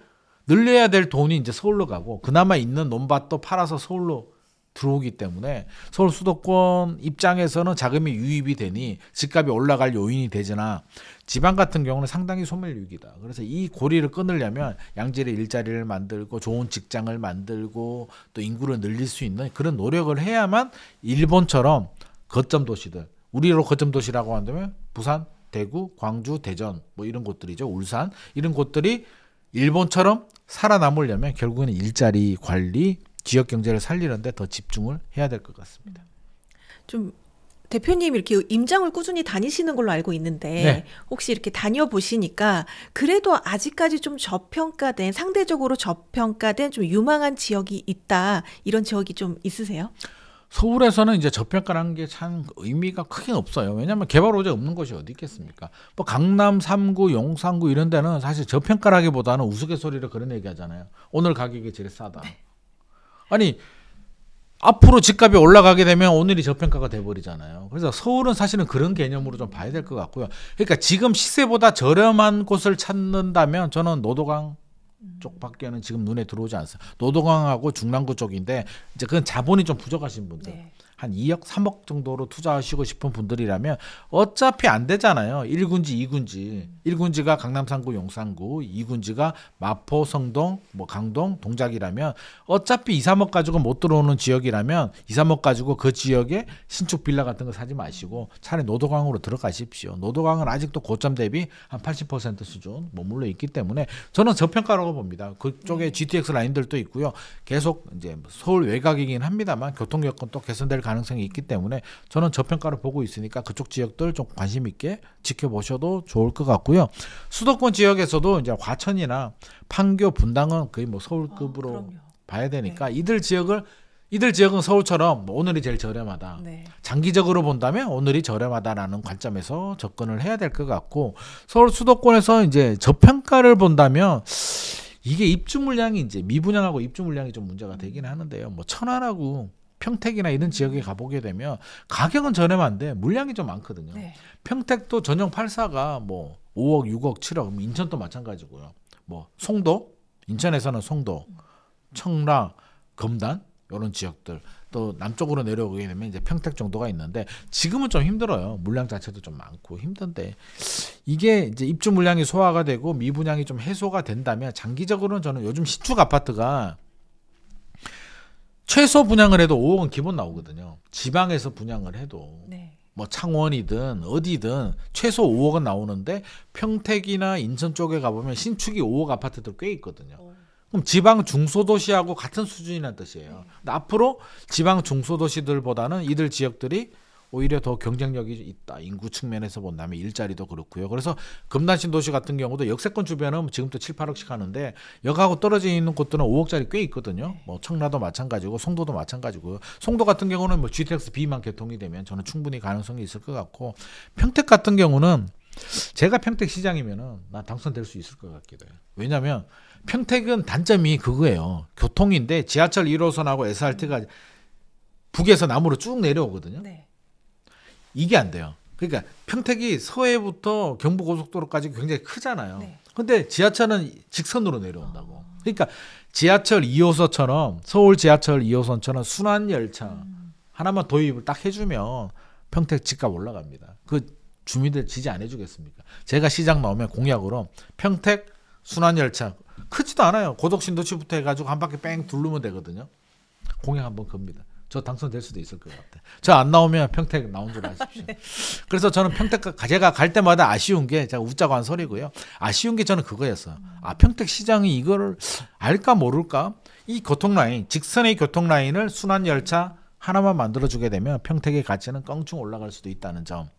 늘려야 될 돈이 이제 서울로 가고 그나마 있는 논밭도 팔아서 서울로 들어오기 때문에 서울 수도권 입장에서는 자금이 유입이 되니 집값이 올라갈 요인이 되지나 지방 같은 경우는 상당히 소멸위기다. 그래서 이 고리를 끊으려면 양질의 일자리를 만들고 좋은 직장을 만들고 또 인구를 늘릴 수 있는 그런 노력을 해야만 일본처럼 거점 도시들, 우리로 거점 도시라고 한다면 부산, 대구, 광주, 대전 뭐 이런 곳들이죠. 울산 이런 곳들이 일본처럼 살아남으려면 결국에는 일자리 관리, 지역 경제를 살리는데 더 집중을 해야 될 것 같습니다. 좀 대표님 이렇게 임장을 꾸준히 다니시는 걸로 알고 있는데 네. 혹시 이렇게 다녀보시니까 그래도 아직까지 좀 저평가된 상대적으로 저평가된 좀 유망한 지역이 있다 이런 지역이 좀 있으세요? 서울에서는 이제 저평가라는 게 참 의미가 크게 없어요. 왜냐하면 개발 호재 없는 곳이 어디 있겠습니까? 뭐 강남 3구, 용산구 이런 데는 사실 저평가라기보다는 우스갯소리로 그런 얘기 하잖아요. 오늘 가격이 제일 싸다. 아니 앞으로 집값이 올라가게 되면 오늘이 저평가가 돼버리잖아요. 그래서 서울은 사실은 그런 개념으로 좀 봐야 될 것 같고요. 그러니까 지금 시세보다 저렴한 곳을 찾는다면 저는 노도강 쪽밖에는 지금 눈에 들어오지 않습니다. 노도강하고 중랑구 쪽인데 이제 그건 자본이 좀 부족하신 분들. 네. 한 2억, 3억 정도로 투자하시고 싶은 분들이라면 어차피 안 되잖아요. 1군지, 2군지. 1군지가 강남 3구, 용산구, 2군지가 마포, 성동, 뭐 강동, 동작이라면 어차피 2, 3억 가지고 못 들어오는 지역이라면 2, 3억 가지고 그 지역에 신축 빌라 같은 거 사지 마시고 차라리 노도강으로 들어가십시오. 노도강은 아직도 고점 대비 한 80% 수준 머물러 있기 때문에 저는 저평가라고 봅니다. 그쪽에 GTX 라인들도 있고요. 계속 이제 서울 외곽이긴 합니다만 교통 여건 또 개선될 가능성이 있기 때문에 저는 저평가를 보고 있으니까 그쪽 지역들 좀 관심 있게 지켜보셔도 좋을 것 같고요. 수도권 지역에서도 이제 과천이나 판교, 분당은 거의 뭐 서울급으로 그럼요. 봐야 되니까 이들 지역은 서울처럼 뭐 오늘이 제일 저렴하다. 네. 장기적으로 본다면 오늘이 저렴하다라는 관점에서 접근을 해야 될 것 같고 서울 수도권에서 이제 저평가를 본다면 이게 입주 물량이 이제 미분양하고 입주 물량이 좀 문제가 되긴 하는데요. 뭐 천안하고 평택이나 이런 지역에 가보게 되면 가격은 저렴한데 물량이 좀 많거든요. 네. 평택도 전용 84가 뭐 5억, 6억, 7억, 인천도 마찬가지고요. 뭐 송도, 인천에서는 송도, 청라, 검단 이런 지역들 또 남쪽으로 내려오게 되면 이제 평택 정도가 있는데 지금은 좀 힘들어요. 물량 자체도 좀 많고 힘든데 이게 이제 입주 물량이 소화가 되고 미분양이 좀 해소가 된다면 장기적으로는 저는 요즘 신축 아파트가 최소 분양을 해도 5억은 기본 나오거든요. 지방에서 분양을 해도 네. 뭐 창원이든 어디든 최소 5억은 나오는데 평택이나 인천 쪽에 가보면 신축이 5억 아파트들 꽤 있거든요. 그럼 지방 중소도시하고 같은 수준이라는 뜻이에요. 근데 앞으로 지방 중소도시들보다는 이들 지역들이 오히려 더 경쟁력이 있다. 인구 측면에서 본다면 일자리도 그렇고요. 그래서 금단 신도시 같은 경우도 역세권 주변은 지금도 7, 8억씩 하는데 여기하고 떨어져 있는 곳들은 5억짜리 꽤 있거든요. 뭐 청라도 마찬가지고 송도도 마찬가지고요. 송도 같은 경우는 뭐 GTX B만 개통이 되면 저는 충분히 가능성이 있을 것 같고 평택 같은 경우는 제가 평택 시장이면은 나 당선될 수 있을 것 같기도 해요. 왜냐하면 평택은 단점이 그거예요. 교통인데 지하철 1호선하고 SRT가 북에서 남으로 쭉 내려오거든요. 네. 이게 안 돼요. 그러니까 평택이 서해부터 경부고속도로까지 굉장히 크잖아요. 네. 근데 지하철은 직선으로 내려온다고. 그러니까 지하철 2호선처럼 서울 지하철 2호선처럼 순환 열차 하나만 도입을 딱 해주면 평택 집값 올라갑니다. 그 주민들 지지 안 해주겠습니까? 제가 시장 나오면 공약으로 평택 순환 열차 크지도 않아요. 고덕신도시부터 해가지고 한 바퀴 뺑 두르면 되거든요. 공약 한번 겁니다. 저 당선될 수도 있을 것 같아요. 저 안 나오면 평택 나온 줄 아십시오. 네. 그래서 저는 평택 제가 갈 때마다 아쉬운 게 제가 웃자고 한 소리고요. 아쉬운 게 저는 그거였어요. 아 평택 시장이 이거를 알까 모를까? 이 교통라인 직선의 교통라인을 순환열차 하나만 만들어주게 되면 평택의 가치는 껑충 올라갈 수도 있다는 점.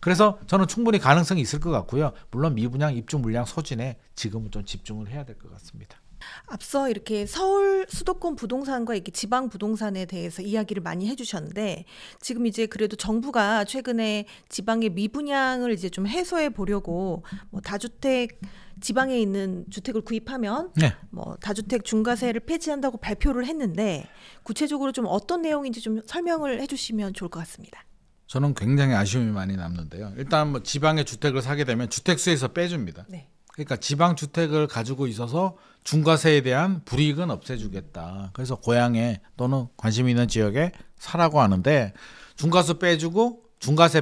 그래서 저는 충분히 가능성이 있을 것 같고요. 물론 미분양, 입주 물량 소진에 지금은 좀 집중을 해야 될 것 같습니다. 앞서 이렇게 서울 수도권 부동산과 이렇게 지방 부동산에 대해서 이야기를 많이 해주셨는데 지금 이제 그래도 정부가 최근에 지방의 미분양을 이제 좀 해소해 보려고 뭐 다주택 지방에 있는 주택을 구입하면 네. 뭐 다주택 중과세를 폐지한다고 발표를 했는데 구체적으로 좀 어떤 내용인지 좀 설명을 해주시면 좋을 것 같습니다. 저는 굉장히 아쉬움이 많이 남는데요. 일단 뭐 지방의 주택을 사게 되면 주택수에서 빼줍니다. 네. 그러니까 지방 주택을 가지고 있어서 중과세에 대한 불이익은 없애주겠다. 그래서 고향에 또는 관심 있는 지역에 사라고 하는데 중과세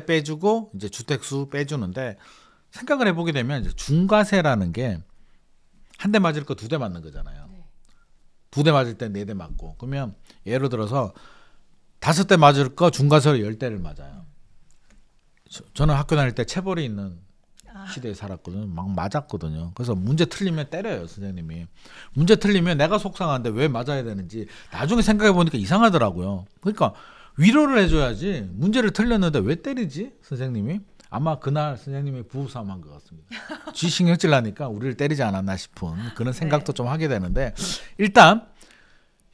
빼주고 이제 주택수 빼주는데 생각을 해보게 되면 이제 중과세라는 게 한 대 맞을 거 두 대 맞는 거잖아요. 두 대 맞을 때 네 대 맞고 그러면 예를 들어서 5대 맞을 거 중과세로 10대를 맞아요. 저는 학교 다닐 때 체벌이 있는 시대에 살았거든요. 막 맞았거든요. 그래서 문제 틀리면 때려요, 선생님이. 문제 틀리면 내가 속상한데 왜 맞아야 되는지 나중에 생각해 보니까 이상하더라고요. 그러니까 위로를 해줘야지 문제를 틀렸는데 왜 때리지, 선생님이? 아마 그날 선생님이 부부싸움한 것 같습니다. 쥐신경질 나니까 우리를 때리지 않았나 싶은 그런 생각도 좀 하게 되는데 일단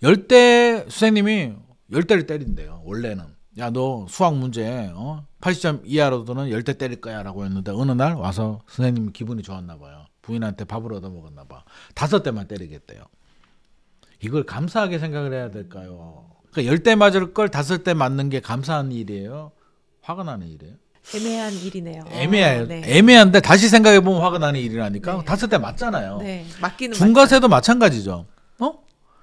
10대 선생님이 10대를 때린대요. 원래는. 야, 너 수학 문제 80점 이하로도는 10대 때릴 거야 라고 했는데 어느 날 와서 선생님이 기분이 좋았나 봐요. 부인한테 밥을 얻어먹었나 봐. 5대만 때리겠대요. 이걸 감사하게 생각을 해야 될까요? 그러니까 10대 맞을 걸 5대 맞는 게 감사한 일이에요? 화가 나는 일이에요? 애매한 일이네요. 애매해요. 네. 애매한데 다시 생각해보면 화가 나는 일이라니까. 네. 5대 맞잖아요. 네, 맞기는 중과세도 마찬가지죠.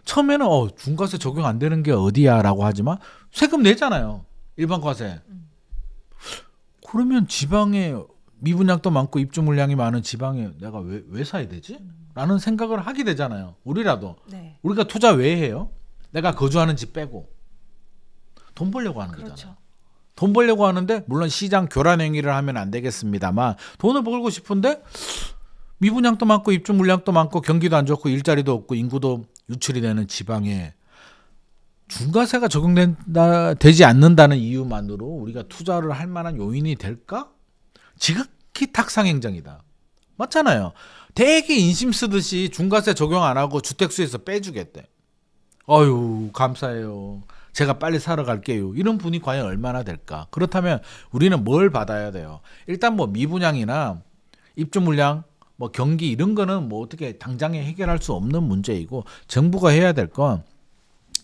처음에는 중과세 적용 안 되는 게 어디야 라고 하지만 세금 내잖아요. 일반 과세. 그러면 지방에 미분양도 많고 입주 물량이 많은 지방에 내가 왜 사야 되지? 라는 생각을 하게 되잖아요. 우리라도. 네. 우리가 투자 왜 해요? 내가 거주하는 집 빼고 돈 벌려고 하는 그렇죠. 거잖아요. 돈 벌려고 하는데 물론 시장 교란 행위를 하면 안 되겠습니다만 돈을 벌고 싶은데 미분양도 많고 입주 물량도 많고 경기도 안 좋고 일자리도 없고 인구도 유출이 되는 지방에 중과세가 적용되지 않는다는 이유만으로 우리가 투자를 할 만한 요인이 될까? 지극히 탁상행정이다. 맞잖아요. 되게 인심 쓰듯이 중과세 적용 안 하고 주택수에서 빼주겠대. 어휴 감사해요. 제가 빨리 사러 갈게요. 이런 분이 과연 얼마나 될까? 그렇다면 우리는 뭘 받아야 돼요? 일단 뭐 미분양이나 입주 물량 뭐 경기 이런 거는 뭐 어떻게 당장에 해결할 수 없는 문제이고 정부가 해야 될 건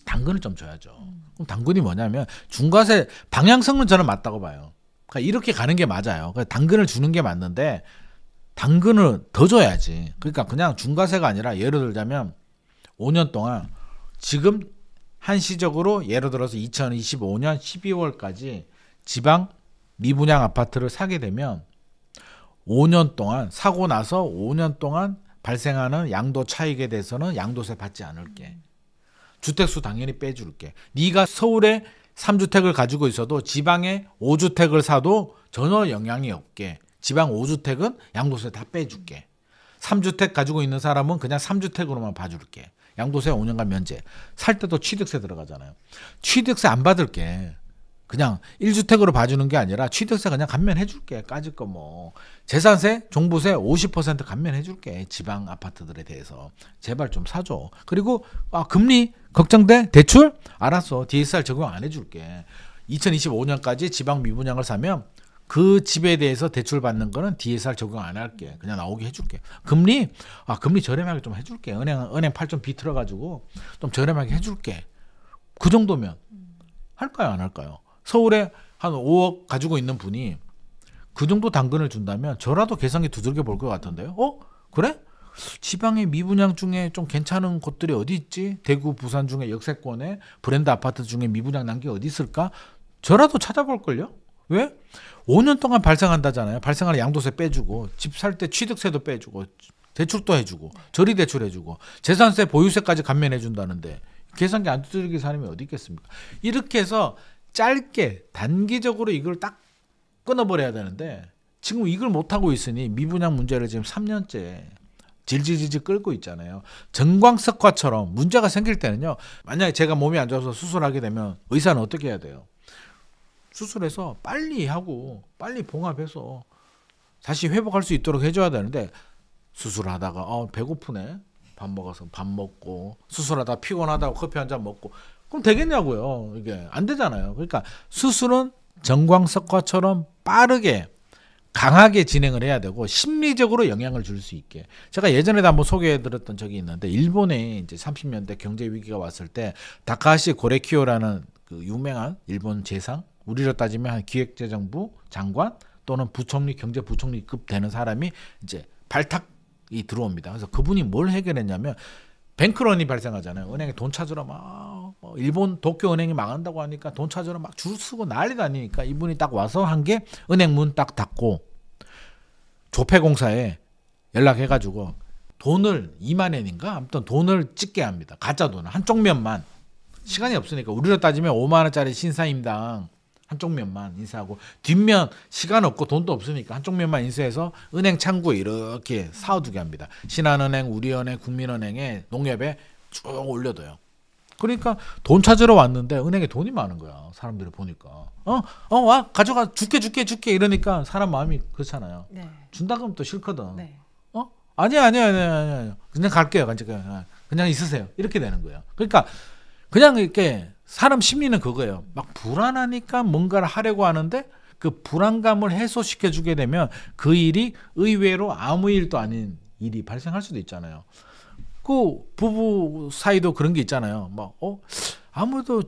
당근을 좀 줘야죠. 그럼 당근이 뭐냐면 중과세 방향성은 저는 맞다고 봐요. 그러니까 이렇게 가는 게 맞아요. 그러니까 당근을 주는 게 맞는데 당근을 더 줘야지. 그러니까 그냥 중과세가 아니라 예를 들자면 5년 동안 지금 한시적으로 예를 들어서 2025년 12월까지 지방 미분양 아파트를 사게 되면 5년 동안 사고 나서 5년 동안 발생하는 양도 차익에 대해서는 양도세 받지 않을게. 주택수 당연히 빼줄게. 네가 서울에 3주택을 가지고 있어도 지방에 5주택을 사도 전혀 영향이 없게. 지방 5주택은 양도세 다 빼줄게. 3주택 가지고 있는 사람은 그냥 3주택으로만 봐줄게. 양도세 5년간 면제. 살 때도 취득세 들어가잖아요. 취득세 안 받을게. 그냥 1주택으로 봐주는 게 아니라 취득세 그냥 감면해줄게. 까짓 거 뭐. 재산세, 종부세 50% 감면해줄게. 지방 아파트들에 대해서. 제발 좀 사줘. 그리고 금리 걱정돼? 대출? 알았어. DSR 적용 안 해줄게. 2025년까지 지방 미분양을 사면 그 집에 대해서 대출 받는 거는 DSR 적용 안 할게. 그냥 나오게 해줄게. 금리? 금리 저렴하게 좀 해줄게. 은행 팔 좀 비틀어가지고 좀 저렴하게 해줄게. 그 정도면 할까요? 안 할까요? 서울에 한 5억 가지고 있는 분이 그 정도 당근을 준다면 저라도 개성이 두들겨 볼 것 같은데요. 그래? 지방의 미분양 중에 좀 괜찮은 곳들이 어디 있지? 대구, 부산 중에 역세권에 브랜드 아파트 중에 미분양 난 게 어디 있을까? 저라도 찾아볼걸요? 왜? 5년 동안 발생한다잖아요. 발생하는 양도세 빼주고 집 살 때 취득세도 빼주고 대출도 해주고 저리대출 해주고 재산세 보유세까지 감면해준다는데 계산기 안 두들길 사람이 어디 있겠습니까? 이렇게 해서 짧게 단기적으로 이걸 딱 끊어버려야 되는데 지금 이걸 못하고 있으니 미분양 문제를 지금 3년째 질질질질 끓고 있잖아요. 정광석화처럼 문제가 생길 때는요. 만약에 제가 몸이 안 좋아서 수술하게 되면 의사는 어떻게 해야 돼요? 수술해서 빨리 하고 빨리 봉합해서 다시 회복할 수 있도록 해줘야 되는데 수술하다가 배고프네. 밥 먹어서 밥 먹고 수술하다 피곤하다고 커피 한 잔 먹고 그럼 되겠냐고요. 이게 안 되잖아요. 그러니까 수술은 정광석화처럼 빠르게 강하게 진행을 해야 되고 심리적으로 영향을 줄 수 있게. 제가 예전에도 한번 소개해드렸던 적이 있는데 일본에 이제 30년대 경제 위기가 왔을 때 다카하시 고레키오라는 그 유명한 일본 재상, 우리로 따지면 한 기획재정부 장관 또는 부총리, 경제부총리급 되는 사람이 이제 발탁이 들어옵니다. 그래서 그분이 뭘 해결했냐면 뱅크런이 발생하잖아요. 은행에 돈 찾으러 막 일본 도쿄 은행이 망한다고 하니까 돈 찾으러 막 줄 서고 난리 다니니까 이분이 딱 와서 한 게 은행 문 딱 닫고 조폐공사에 연락해가지고 돈을 2만 엔인가 아무튼 돈을 찍게 합니다. 가짜 돈을 한쪽 면만. 시간이 없으니까 우리로 따지면 5만 원짜리 신사임당 한쪽 면만 인쇄하고 뒷면 시간 없고 돈도 없으니까 한쪽 면만 인쇄해서 은행 창구에 이렇게 사두게 합니다. 신한은행, 우리은행, 국민은행에 농협에 쭉 올려둬요. 그러니까 돈 찾으러 왔는데 은행에 돈이 많은 거야. 사람들이 보니까 와 가져가 줄게 이러니까 사람 마음이 그렇잖아요. 네. 준다 그러면 또 싫거든. 네. 아니야 그냥 갈게요. 그냥 있으세요. 이렇게 되는 거예요. 그러니까 그냥 이렇게 사람 심리는 그거예요. 막 불안하니까 뭔가를 하려고 하는데 그 불안감을 해소시켜 주게 되면 그 일이 의외로 아무 일도 아닌 일이 발생할 수도 있잖아요. 그 부부 사이도 그런 게 있잖아요. 막 아무도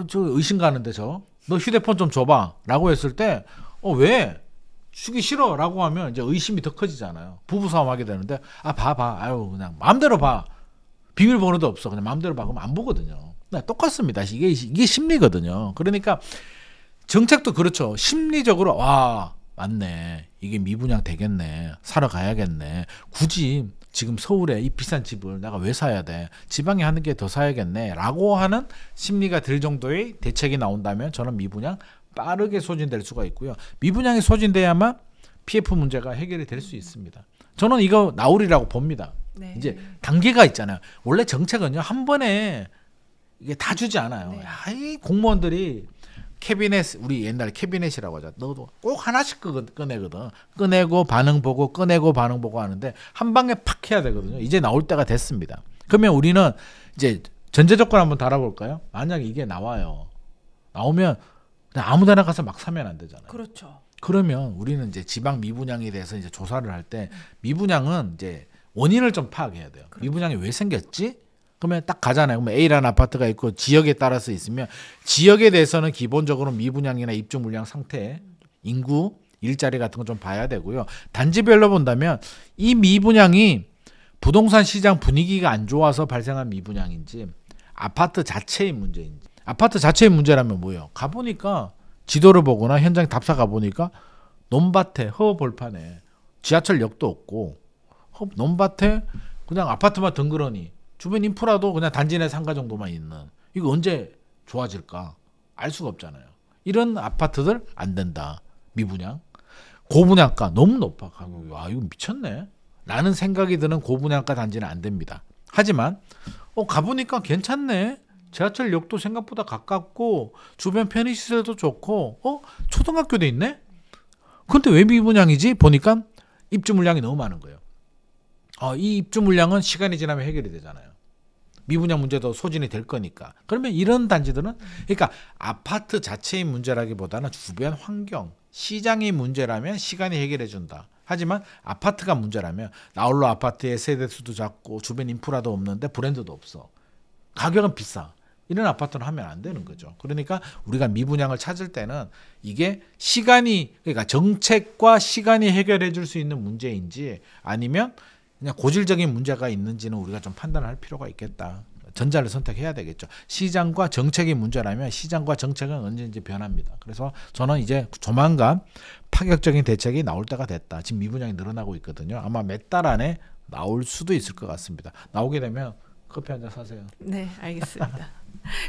저 의심 가는데 너 휴대폰 좀 줘봐라고 했을 때 왜 주기 싫어라고 하면 이제 의심이 더 커지잖아요. 부부 싸움하게 되는데 봐봐 아유 그냥 마음대로 봐. 비밀번호도 없어 그냥 마음대로 봐. 그럼 안 보거든요. 똑같습니다. 이게 심리거든요. 그러니까 정책도 그렇죠. 심리적으로 와 맞네. 이게 미분양 되겠네. 사러 가야겠네. 굳이 지금 서울에 이 비싼 집을 내가 왜 사야 돼? 지방에 하는 게 더 사야겠네. 라고 하는 심리가 들 정도의 대책이 나온다면 저는 미분양 빠르게 소진될 수가 있고요. 미분양이 소진돼야만 PF 문제가 해결이 될 수 있습니다. 저는 이거 나오리라고 봅니다. 네. 이제 단계가 있잖아요. 원래 정책은요 한 번에 이게 다 주지 않아요. 네. 이 공무원들이 캐비넷 우리 옛날에 캐비넷이라고 하죠. 너도 꼭 하나씩 꺼내거든. 꺼내고 반응 보고 꺼내고 반응 보고 하는데 한 방에 팍 해야 되거든요. 이제 나올 때가 됐습니다. 그러면 우리는 이제 전제 조건 한번 달아볼까요? 만약에 이게 나와요. 나오면 그냥 아무데나 가서 막 사면 안 되잖아요. 그렇죠. 그러면 우리는 이제 지방 미분양에 대해서 이제 조사를 할 때 미분양은 이제 원인을 좀 파악해야 돼요. 그렇죠. 미분양이 왜 생겼지? 그러면 딱 가잖아요. 그러면 A라는 아파트가 있고 지역에 따라서 있으면 지역에 대해서는 기본적으로 미분양이나 입주 물량 상태, 인구, 일자리 같은 거 좀 봐야 되고요. 단지별로 본다면 이 미분양이 부동산 시장 분위기가 안 좋아서 발생한 미분양인지 아파트 자체의 문제인지. 아파트 자체의 문제라면 뭐예요? 가보니까 지도를 보거나 현장 답사 가보니까 논밭에 허벌판에 지하철역도 없고 논밭에 그냥 아파트만 덩그러니 주변 인프라도 그냥 단지 내 상가 정도만 있는 이거 언제 좋아질까? 알 수가 없잖아요. 이런 아파트들 안 된다. 미분양. 고분양가 너무 높아. 가격이. 와 이거 미쳤네. 라는 생각이 드는 고분양가 단지는 안 됩니다. 하지만 가보니까 괜찮네. 지하철역도 생각보다 가깝고 주변 편의시설도 좋고 초등학교도 있네. 근데 왜 미분양이지? 보니까 입주 물량이 너무 많은 거예요. 이 입주 물량은 시간이 지나면 해결이 되잖아요. 미분양 문제도 소진이 될 거니까. 그러면 이런 단지들은 그러니까 아파트 자체의 문제라기보다는 주변 환경, 시장의 문제라면 시간이 해결해 준다. 하지만 아파트가 문제라면 나홀로 아파트의 세대수도 작고 주변 인프라도 없는데 브랜드도 없어. 가격은 비싸. 이런 아파트는 하면 안 되는 거죠. 그러니까 우리가 미분양을 찾을 때는 이게 시간이 그러니까 정책과 시간이 해결해 줄 수 있는 문제인지 아니면 그냥 고질적인 문제가 있는지는 우리가 좀 판단할 필요가 있겠다. 전자를 선택해야 되겠죠. 시장과 정책이 문제라면 시장과 정책은 언제든지 변합니다. 그래서 저는 이제 조만간 파격적인 대책이 나올 때가 됐다. 지금 미분양이 늘어나고 있거든요. 아마 몇 달 안에 나올 수도 있을 것 같습니다. 나오게 되면 커피 한 잔 사세요. 네, 알겠습니다.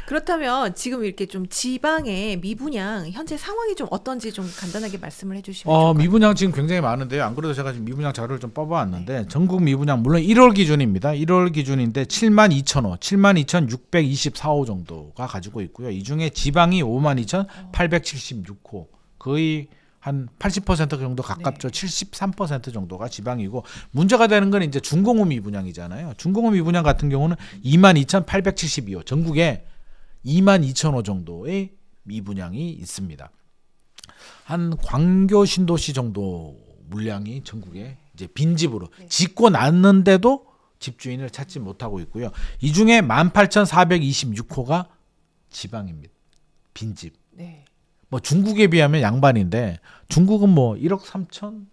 그렇다면 지금 이렇게 좀 지방의 미분양 현재 상황이 좀 어떤지 좀 간단하게 말씀을 해주시면 좋을 것 미분양 지금 굉장히 많은데요. 안 그래도 제가 지금 미분양 자료를 좀 뽑아왔는데 전국 미분양 물론 1월 기준입니다. 1월 기준인데 72,000호, 72,624호 정도가 가지고 있고요. 이 중에 지방이 52,876호, 거의 한 80% 정도 가깝죠. 73% 정도가 지방이고, 문제가 되는 건 이제 준공업 미분양이잖아요. 준공업 미분양 같은 경우는 22,872호, 전국에 22,000호 정도의 미분양이 있습니다. 한 광교 신도시 정도 물량이 전국에 이제 빈집으로 짓고 났는데도 집주인을 찾지 못하고 있고요. 이 중에 18,426호가 지방입니다. 빈집. 네. 뭐 중국에 비하면 양반인데, 중국은 뭐 1억 3천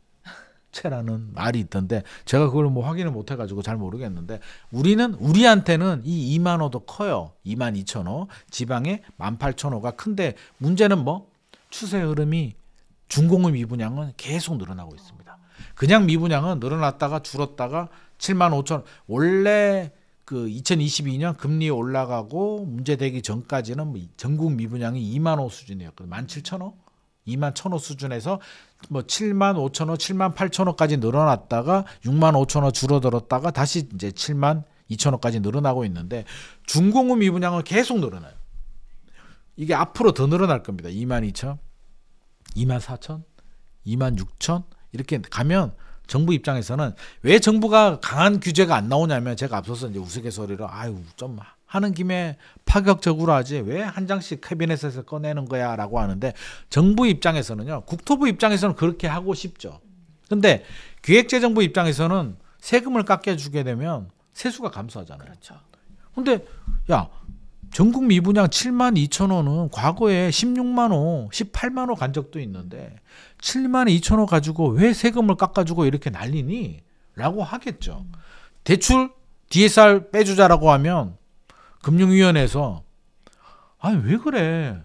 채라는 말이 있던데 제가 그걸 뭐 확인을 못 해가지고 잘 모르겠는데, 우리한테는 이 2만 호도 커요. 22,000호, 지방에 18,000호가 큰데, 문제는 뭐 추세 흐름이 준공업 미분양은 계속 늘어나고 있습니다. 그냥 미분양은 늘어났다가 줄었다가 7만 5천, 원래 그 2022년 금리 올라가고 문제되기 전까지는 뭐 전국 미분양이 2만 호 수준이었거든요. 17,000호, 2만 1,000호 수준에서 뭐 7만 5천호, 7만 8천호까지 늘어났다가 6만 5천호 줄어들었다가 다시 이제 7만 2천호까지 늘어나고 있는데, 준공업 미분양은 계속 늘어나요. 이게 앞으로 더 늘어날 겁니다. 2만 2천, 2만 4천, 2만 6천 이렇게 가면 정부 입장에서는, 왜 정부가 강한 규제가 안 나오냐면, 제가 앞서서 이제 우스갯소리로 아유 좀 하는 김에 파격적으로 하지 왜 한 장씩 캐비넷에서 꺼내는 거야라고 하는데, 정부 입장에서는요, 국토부 입장에서는 그렇게 하고 싶죠. 근데 기획재정부 입장에서는 세금을 깎여주게 되면 세수가 감소하잖아요. 그렇죠. 근데 야, 전국 미분양 7만 2천 호는 과거에 16만 호, 18만 호 간 적도 있는데 7만 2천 호 가지고 왜 세금을 깎아주고 이렇게 난리니? 라고 하겠죠. 대출 DSR 빼주자라고 하면 금융위원회에서 아니 왜 그래?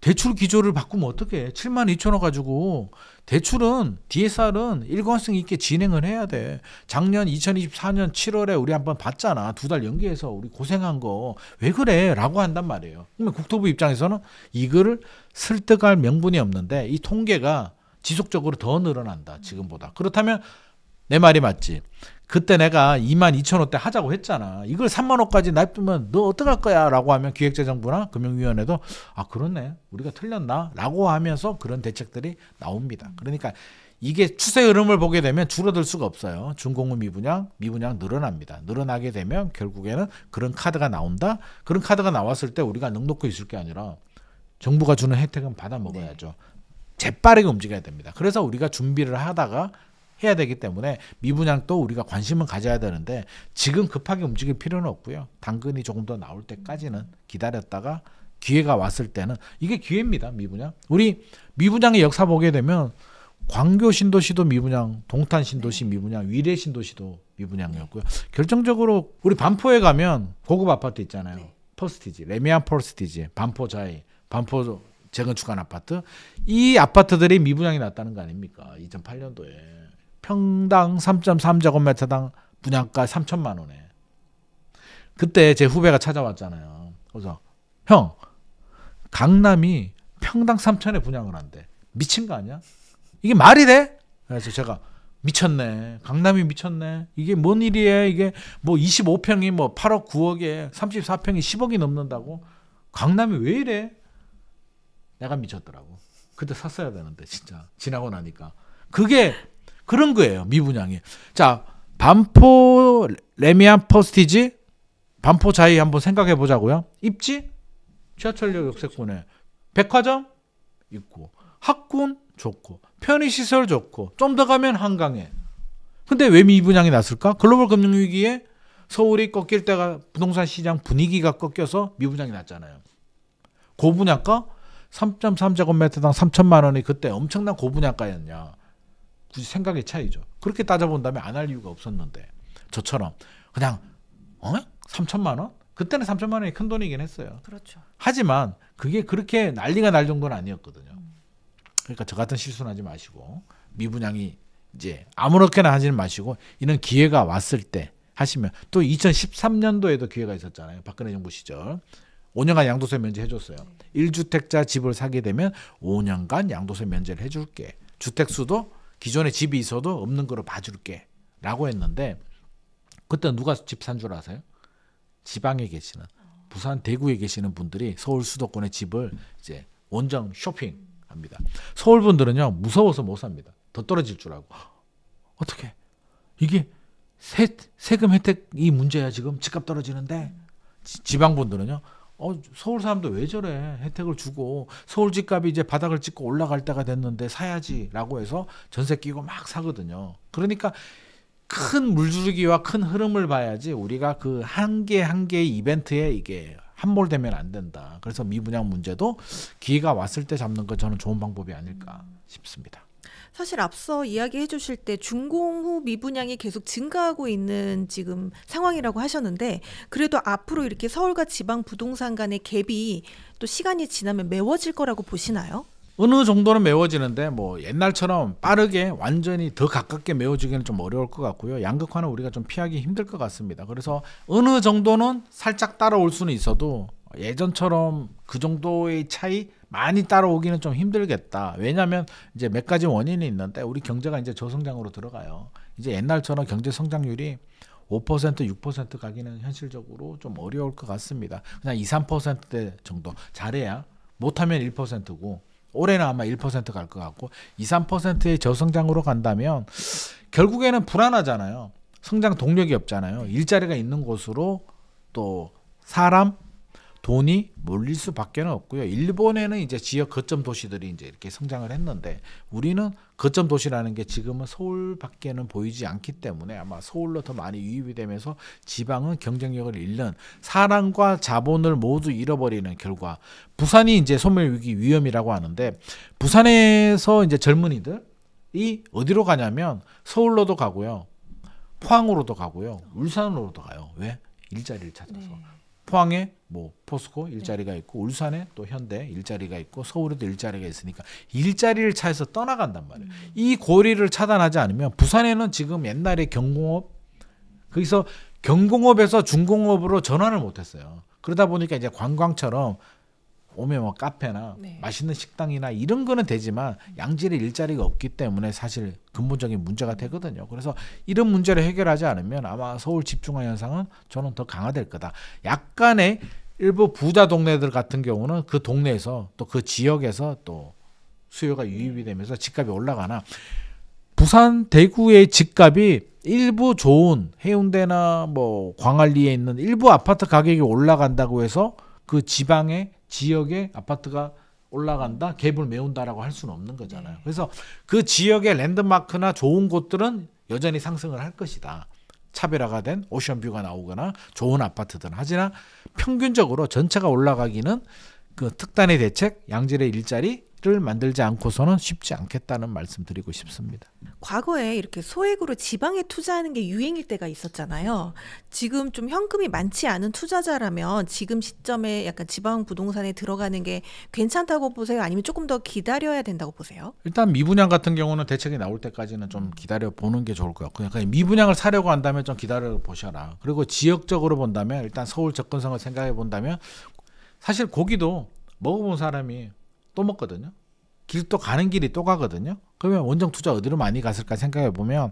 대출 기조를 바꾸면 어떡해? 7만 2천 호 가지고 대출은 DSR은 일관성 있게 진행을 해야 돼. 작년 2024년 7월에 우리 한번 봤잖아. 2달 연기해서 우리 고생한 거 왜 그래? 라고 한단 말이에요. 그러면 국토부 입장에서는 이거를 설득할 명분이 없는데, 이 통계가 지속적으로 더 늘어난다. 지금보다. 그렇다면 내 말이 맞지. 그때 내가 2만 2천 호 때 하자고 했잖아. 이걸 3만 호까지 놔두면 너 어떡할 거야? 라고 하면 기획재정부나 금융위원회도 아 그렇네. 우리가 틀렸나? 라고 하면서 그런 대책들이 나옵니다. 그러니까 이게 추세 흐름을 보게 되면 줄어들 수가 없어요. 준공업 미분양 늘어납니다. 늘어나게 되면 결국에는 그런 카드가 나온다. 그런 카드가 나왔을 때 우리가 넉넉히 있을 게 아니라 정부가 주는 혜택은 받아 먹어야죠. 재빠르게 움직여야 됩니다. 그래서 우리가 준비를 하다가 해야 되기 때문에 미분양도 우리가 관심을 가져야 되는데, 지금 급하게 움직일 필요는 없고요. 당근이 조금 더 나올 때까지는 기다렸다가 기회가 왔을 때는, 이게 기회입니다. 미분양. 우리 미분양의 역사 보게 되면 광교 신도시도 미분양, 동탄 신도시 미분양, 위례 신도시도 미분양이었고요. 결정적으로 우리 반포에 가면 고급 아파트 있잖아요. 퍼스티지, 레미안 퍼스티지, 반포 자이, 반포 재건축한 아파트. 이 아파트들이 미분양이 났다는 거 아닙니까? 2008년도에. 평당 3.3제곱미터당 분양가 3천만 원에. 그때 제 후배가 찾아왔잖아요. 그래서 형, 강남이 평당 3천에 분양을 한대. 미친 거 아니야? 이게 말이 돼? 그래서 제가 미쳤네. 강남이 미쳤네. 이게 뭔 일이에요? 이게 뭐 25평이 뭐 8억 9억에 34평이 10억이 넘는다고? 강남이 왜 이래? 내가 미쳤더라고. 그때 샀어야 되는데 진짜 지나고 나니까. 그게 그런 거예요. 미분양이. 자, 반포 레미안 퍼스티지, 반포 자이 한번 생각해 보자고요. 입지? 지하철역 역세권에 백화점 있고, 학군 좋고, 편의시설 좋고, 좀 더 가면 한강에. 근데 왜 미분양이 났을까? 글로벌 금융위기에 서울이 꺾일 때가 부동산 시장 분위기가 꺾여서 미분양이 났잖아요. 고분양가 3.3제곱미터당 3천만 원이 그때 엄청난 고분양가였냐. 굳이 생각의 차이죠. 그렇게 따져본다면 안 할 이유가 없었는데, 저처럼 그냥 3천만 원? 그때는 3천만 원이 큰 돈이긴 했어요. 그렇죠. 하지만 그게 그렇게 난리가 날 정도는 아니었거든요. 그러니까 저 같은 실수는 하지 마시고, 미분양이 이제 아무렇게나 하지는 마시고, 이런 기회가 왔을 때 하시면, 또 2013년도에도 기회가 있었잖아요. 박근혜 정부 시절. 5년간 양도세 면제 해줬어요. 1주택자 집을 사게 되면 5년간 양도세 면제를 해줄게. 주택수도 기존에 집이 있어도 없는 거로 봐줄게 라고 했는데 그때 누가 집 산 줄 아세요? 지방에 계시는 부산 대구에 계시는 분들이 서울 수도권의 집을 이제 원정 쇼핑합니다. 서울 분들은요 무서워서 못 삽니다. 더 떨어질 줄 알고. 어떻게 이게 세금 혜택이 문제야 지금 집값 떨어지는데. 지방 분들은요 서울 사람들 왜 저래 혜택을 주고 서울 집값이 이제 바닥을 찍고 올라갈 때가 됐는데 사야지라고 해서 전세 끼고 막 사거든요. 그러니까 큰 물줄기와 큰 흐름을 봐야지 우리가 그 한 개 한 개의 이벤트에 이게 함몰되면 안 된다. 그래서 미분양 문제도 기회가 왔을 때 잡는 건 저는 좋은 방법이 아닐까 싶습니다. 사실 앞서 이야기해 주실 때 준공후 미분양이 계속 증가하고 있는 지금 상황이라고 하셨는데 그래도 앞으로 이렇게 서울과 지방 부동산 간의 갭이 또 시간이 지나면 메워질 거라고 보시나요? 어느 정도는 메워지는데 뭐 옛날처럼 빠르게 완전히 더 가깝게 메워지기는 좀 어려울 것 같고요. 양극화는 우리가 좀 피하기 힘들 것 같습니다. 그래서 어느 정도는 살짝 따라올 수는 있어도 예전처럼 그 정도의 차이 많이 따라오기는 좀 힘들겠다. 왜냐하면 이제 몇 가지 원인이 있는데 우리 경제가 이제 저성장으로 들어가요. 이제 옛날처럼 경제 성장률이 5% 6% 가기는 현실적으로 좀 어려울 것 같습니다. 그냥 2, 3%대 정도 잘해야 못하면 1%고 올해는 아마 1% 갈 것 같고 2, 3%의 저성장으로 간다면 결국에는 불안하잖아요. 성장 동력이 없잖아요. 일자리가 있는 곳으로 또 사람 돈이 몰릴 수밖에 없고요. 일본에는 이제 지역 거점 도시들이 이제 이렇게 성장을 했는데 우리는 거점 도시라는 게 지금은 서울밖에는 보이지 않기 때문에 아마 서울로 더 많이 유입이 되면서 지방은 경쟁력을 잃는 사람과 자본을 모두 잃어버리는 결과. 부산이 이제 소멸 위기 위험이라고 하는데 부산에서 이제 젊은이들이 어디로 가냐면 서울로도 가고요. 포항으로도 가고요. 울산으로도 가요. 왜? 일자리를 찾아서. 네. 포항에 뭐 포스코 일자리가 있고 울산에 또 현대 일자리가 있고 서울에도 일자리가 있으니까 일자리를 찾아서 떠나간단 말이에요. 이 고리를 차단하지 않으면 부산에는 지금 옛날에 경공업 거기서 경공업에서 중공업으로 전환을 못했어요. 그러다 보니까 이제 관광처럼 오면 뭐 카페나 맛있는 식당이나 이런 거는 되지만 양질의 일자리가 없기 때문에 사실 근본적인 문제가 되거든요. 그래서 이런 문제를 해결하지 않으면 아마 서울 집중화 현상은 저는 더 강화될 거다. 약간의 일부 부자 동네들 같은 경우는 그 동네에서 또 그 지역에서 또 수요가 유입이 되면서 집값이 올라가나 부산 대구의 집값이 일부 좋은 해운대나 뭐 광안리에 있는 일부 아파트 가격이 올라간다고 해서 그 지방의 지역의 아파트가 올라간다, 갭을 메운다라고 할 수는 없는 거잖아요. 그래서 그 지역의 랜드마크나 좋은 곳들은 여전히 상승을 할 것이다. 차별화가 된 오션뷰가 나오거나 좋은 아파트들은. 하지만 평균적으로 전체가 올라가기는 그 특단의 대책, 양질의 일자리를 만들지 않고서는 쉽지 않겠다는 말씀 드리고 싶습니다. 과거에 이렇게 소액으로 지방에 투자하는 게 유행일 때가 있었잖아요. 지금 좀 현금이 많지 않은 투자자라면 지금 시점에 약간 지방 부동산에 들어가는 게 괜찮다고 보세요? 아니면 조금 더 기다려야 된다고 보세요? 일단 미분양 같은 경우는 대책이 나올 때까지는 좀 기다려 보는 게 좋을 것 같고요. 그러니까 미분양을 사려고 한다면 좀 기다려 보셔라. 그리고 지역적으로 본다면 일단 서울 접근성을 생각해 본다면 사실 고기도 먹어본 사람이 또 먹거든요. 또 가는 길이 또 가거든요. 그러면 원정 투자 어디로 많이 갔을까 생각해 보면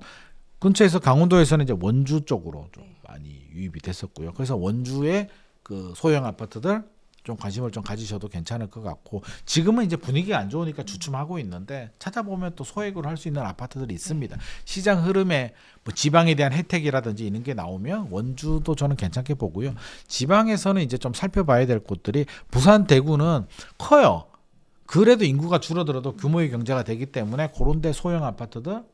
근처에서 강원도에서는 이제 원주 쪽으로 좀 많이 유입이 됐었고요. 그래서 원주의 그 소형 아파트들 좀 관심을 좀 가지셔도 괜찮을 것 같고 지금은 이제 분위기가 안 좋으니까 주춤하고 있는데 찾아보면 또 소액으로 할 수 있는 아파트들이 있습니다. 시장 흐름에 뭐 지방에 대한 혜택이라든지 이런 게 나오면 원주도 저는 괜찮게 보고요. 지방에서는 이제 좀 살펴봐야 될 곳들이 부산, 대구는 커요. 그래도 인구가 줄어들어도 규모의 경제가 되기 때문에 그런 데 소형 아파트들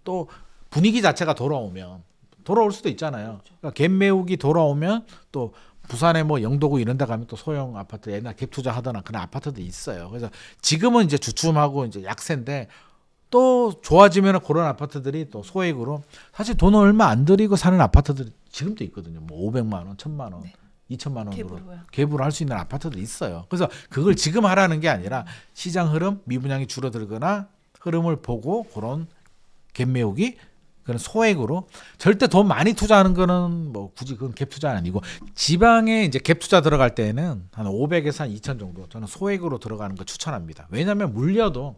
또 분위기 자체가 돌아올 수도 있잖아요. 그러니까 갭 메우기 돌아오면 또 부산에 뭐 영도구 이런 데 가면 또 소형 아파트 옛날 갭 투자 하던 그런 아파트도 있어요. 그래서 지금은 이제 주춤하고 이제 약세인데 또 좋아지면 그런 아파트들이 또 소액으로 사실 돈 얼마 안 들이고 사는 아파트들이 지금도 있거든요. 뭐 500만 원, 1000만 원. 2천만 원으로 갭으로 할 수 있는 아파트도 있어요. 그래서 그걸 지금 하라는 게 아니라 시장 흐름, 미분양이 줄어들거나 흐름을 보고 그런 갭 메우기 그런 소액으로 절대 돈 많이 투자하는 거는 뭐 굳이 그건 갭 투자는 아니고 지방에 이제 갭 투자 들어갈 때는 한 500에서 한 2,000 정도 저는 소액으로 들어가는 거 추천합니다. 왜냐하면 물려도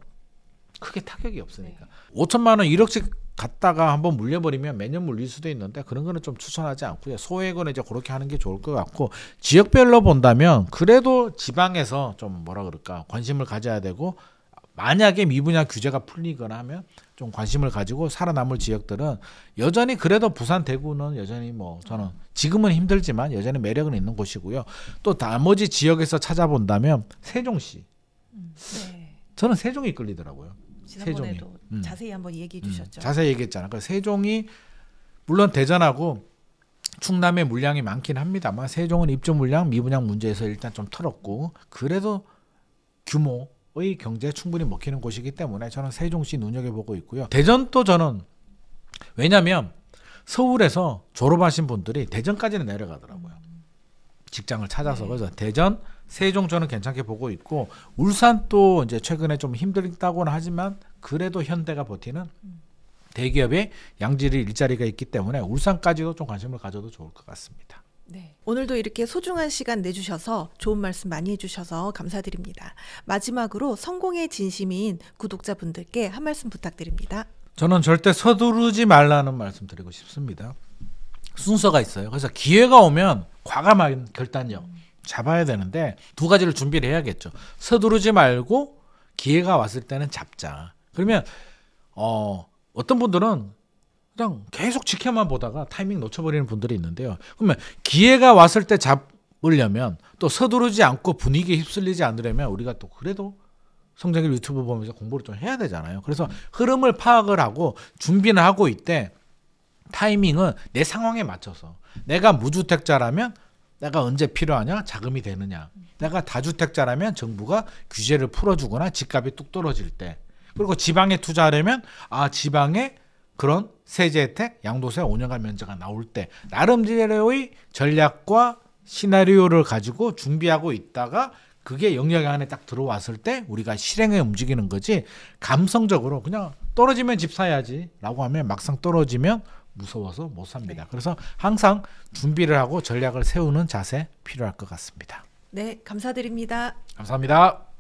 크게 타격이 없으니까. 5천만 원 1억씩 갔다가 한번 물려버리면 매년 물릴 수도 있는데 그런 거는 좀 추천하지 않고요. 소액은 이제 그렇게 하는 게 좋을 것 같고 지역별로 본다면 그래도 지방에서 좀 뭐라 그럴까 관심을 가져야 되고 만약에 미분양 규제가 풀리거나 하면 좀 관심을 가지고 살아남을 지역들은 여전히 그래도 부산 대구는 여전히 뭐 저는 지금은 힘들지만 여전히 매력은 있는 곳이고요. 또 나머지 지역에서 찾아본다면 세종시 네. 저는 세종이 끌리더라고요. 지난번에도 자세히 한번 얘기해 주셨죠. 자세히 얘기했잖아요. 그래서 세종이 물론 대전하고 충남의 물량이 많긴 합니다만 세종은 입주 물량 미분양 문제에서 일단 좀 털었고 그래도 규모의 경제에 충분히 먹히는 곳이기 때문에 저는 세종시 눈여겨보고 있고요. 대전도 저는 왜냐하면 서울에서 졸업하신 분들이 대전까지는 내려가더라고요. 직장을 찾아서. 그래서 대전, 세종 저는 괜찮게 보고 있고 울산도 이제 최근에 좀 힘들다고는 하지만 그래도 현대가 버티는 대기업의 양질의 일자리가 있기 때문에 울산까지도 좀 관심을 가져도 좋을 것 같습니다. 네. 오늘도 이렇게 소중한 시간 내주셔서 좋은 말씀 많이 해주셔서 감사드립니다. 마지막으로 성공의 진심인 구독자분들께 한 말씀 부탁드립니다. 저는 절대 서두르지 말라는 말씀 드리고 싶습니다. 순서가 있어요. 그래서 기회가 오면 과감한 결단력 잡아야 되는데 두 가지를 준비를 해야겠죠. 서두르지 말고 기회가 왔을 때는 잡자. 그러면 어떤 분들은 그냥 계속 지켜만 보다가 타이밍 놓쳐버리는 분들이 있는데요. 그러면 기회가 왔을 때 잡으려면 또 서두르지 않고 분위기에 휩쓸리지 않으려면 우리가 또 그래도 성장길 유튜브 보면서 공부를 좀 해야 되잖아요. 그래서 흐름을 파악을 하고 준비는 하고 있대. 타이밍은 내 상황에 맞춰서 내가 무주택자라면 내가 언제 필요하냐? 자금이 되느냐? 내가 다주택자라면 정부가 규제를 풀어주거나 집값이 뚝 떨어질 때 그리고 지방에 투자하려면 지방에 그런 세제 혜택, 양도세 5년간 면제가 나올 때 나름대로의 전략과 시나리오를 가지고 준비하고 있다가 그게 영역 안에 딱 들어왔을 때 우리가 실행에 움직이는 거지 감성적으로 그냥 떨어지면 집 사야지 라고 하면 막상 떨어지면 무서워서 못 삽니다. 그래서 항상 준비를 하고 전략을 세우는 자세 필요할 것 같습니다. 네, 감사드립니다. 감사합니다.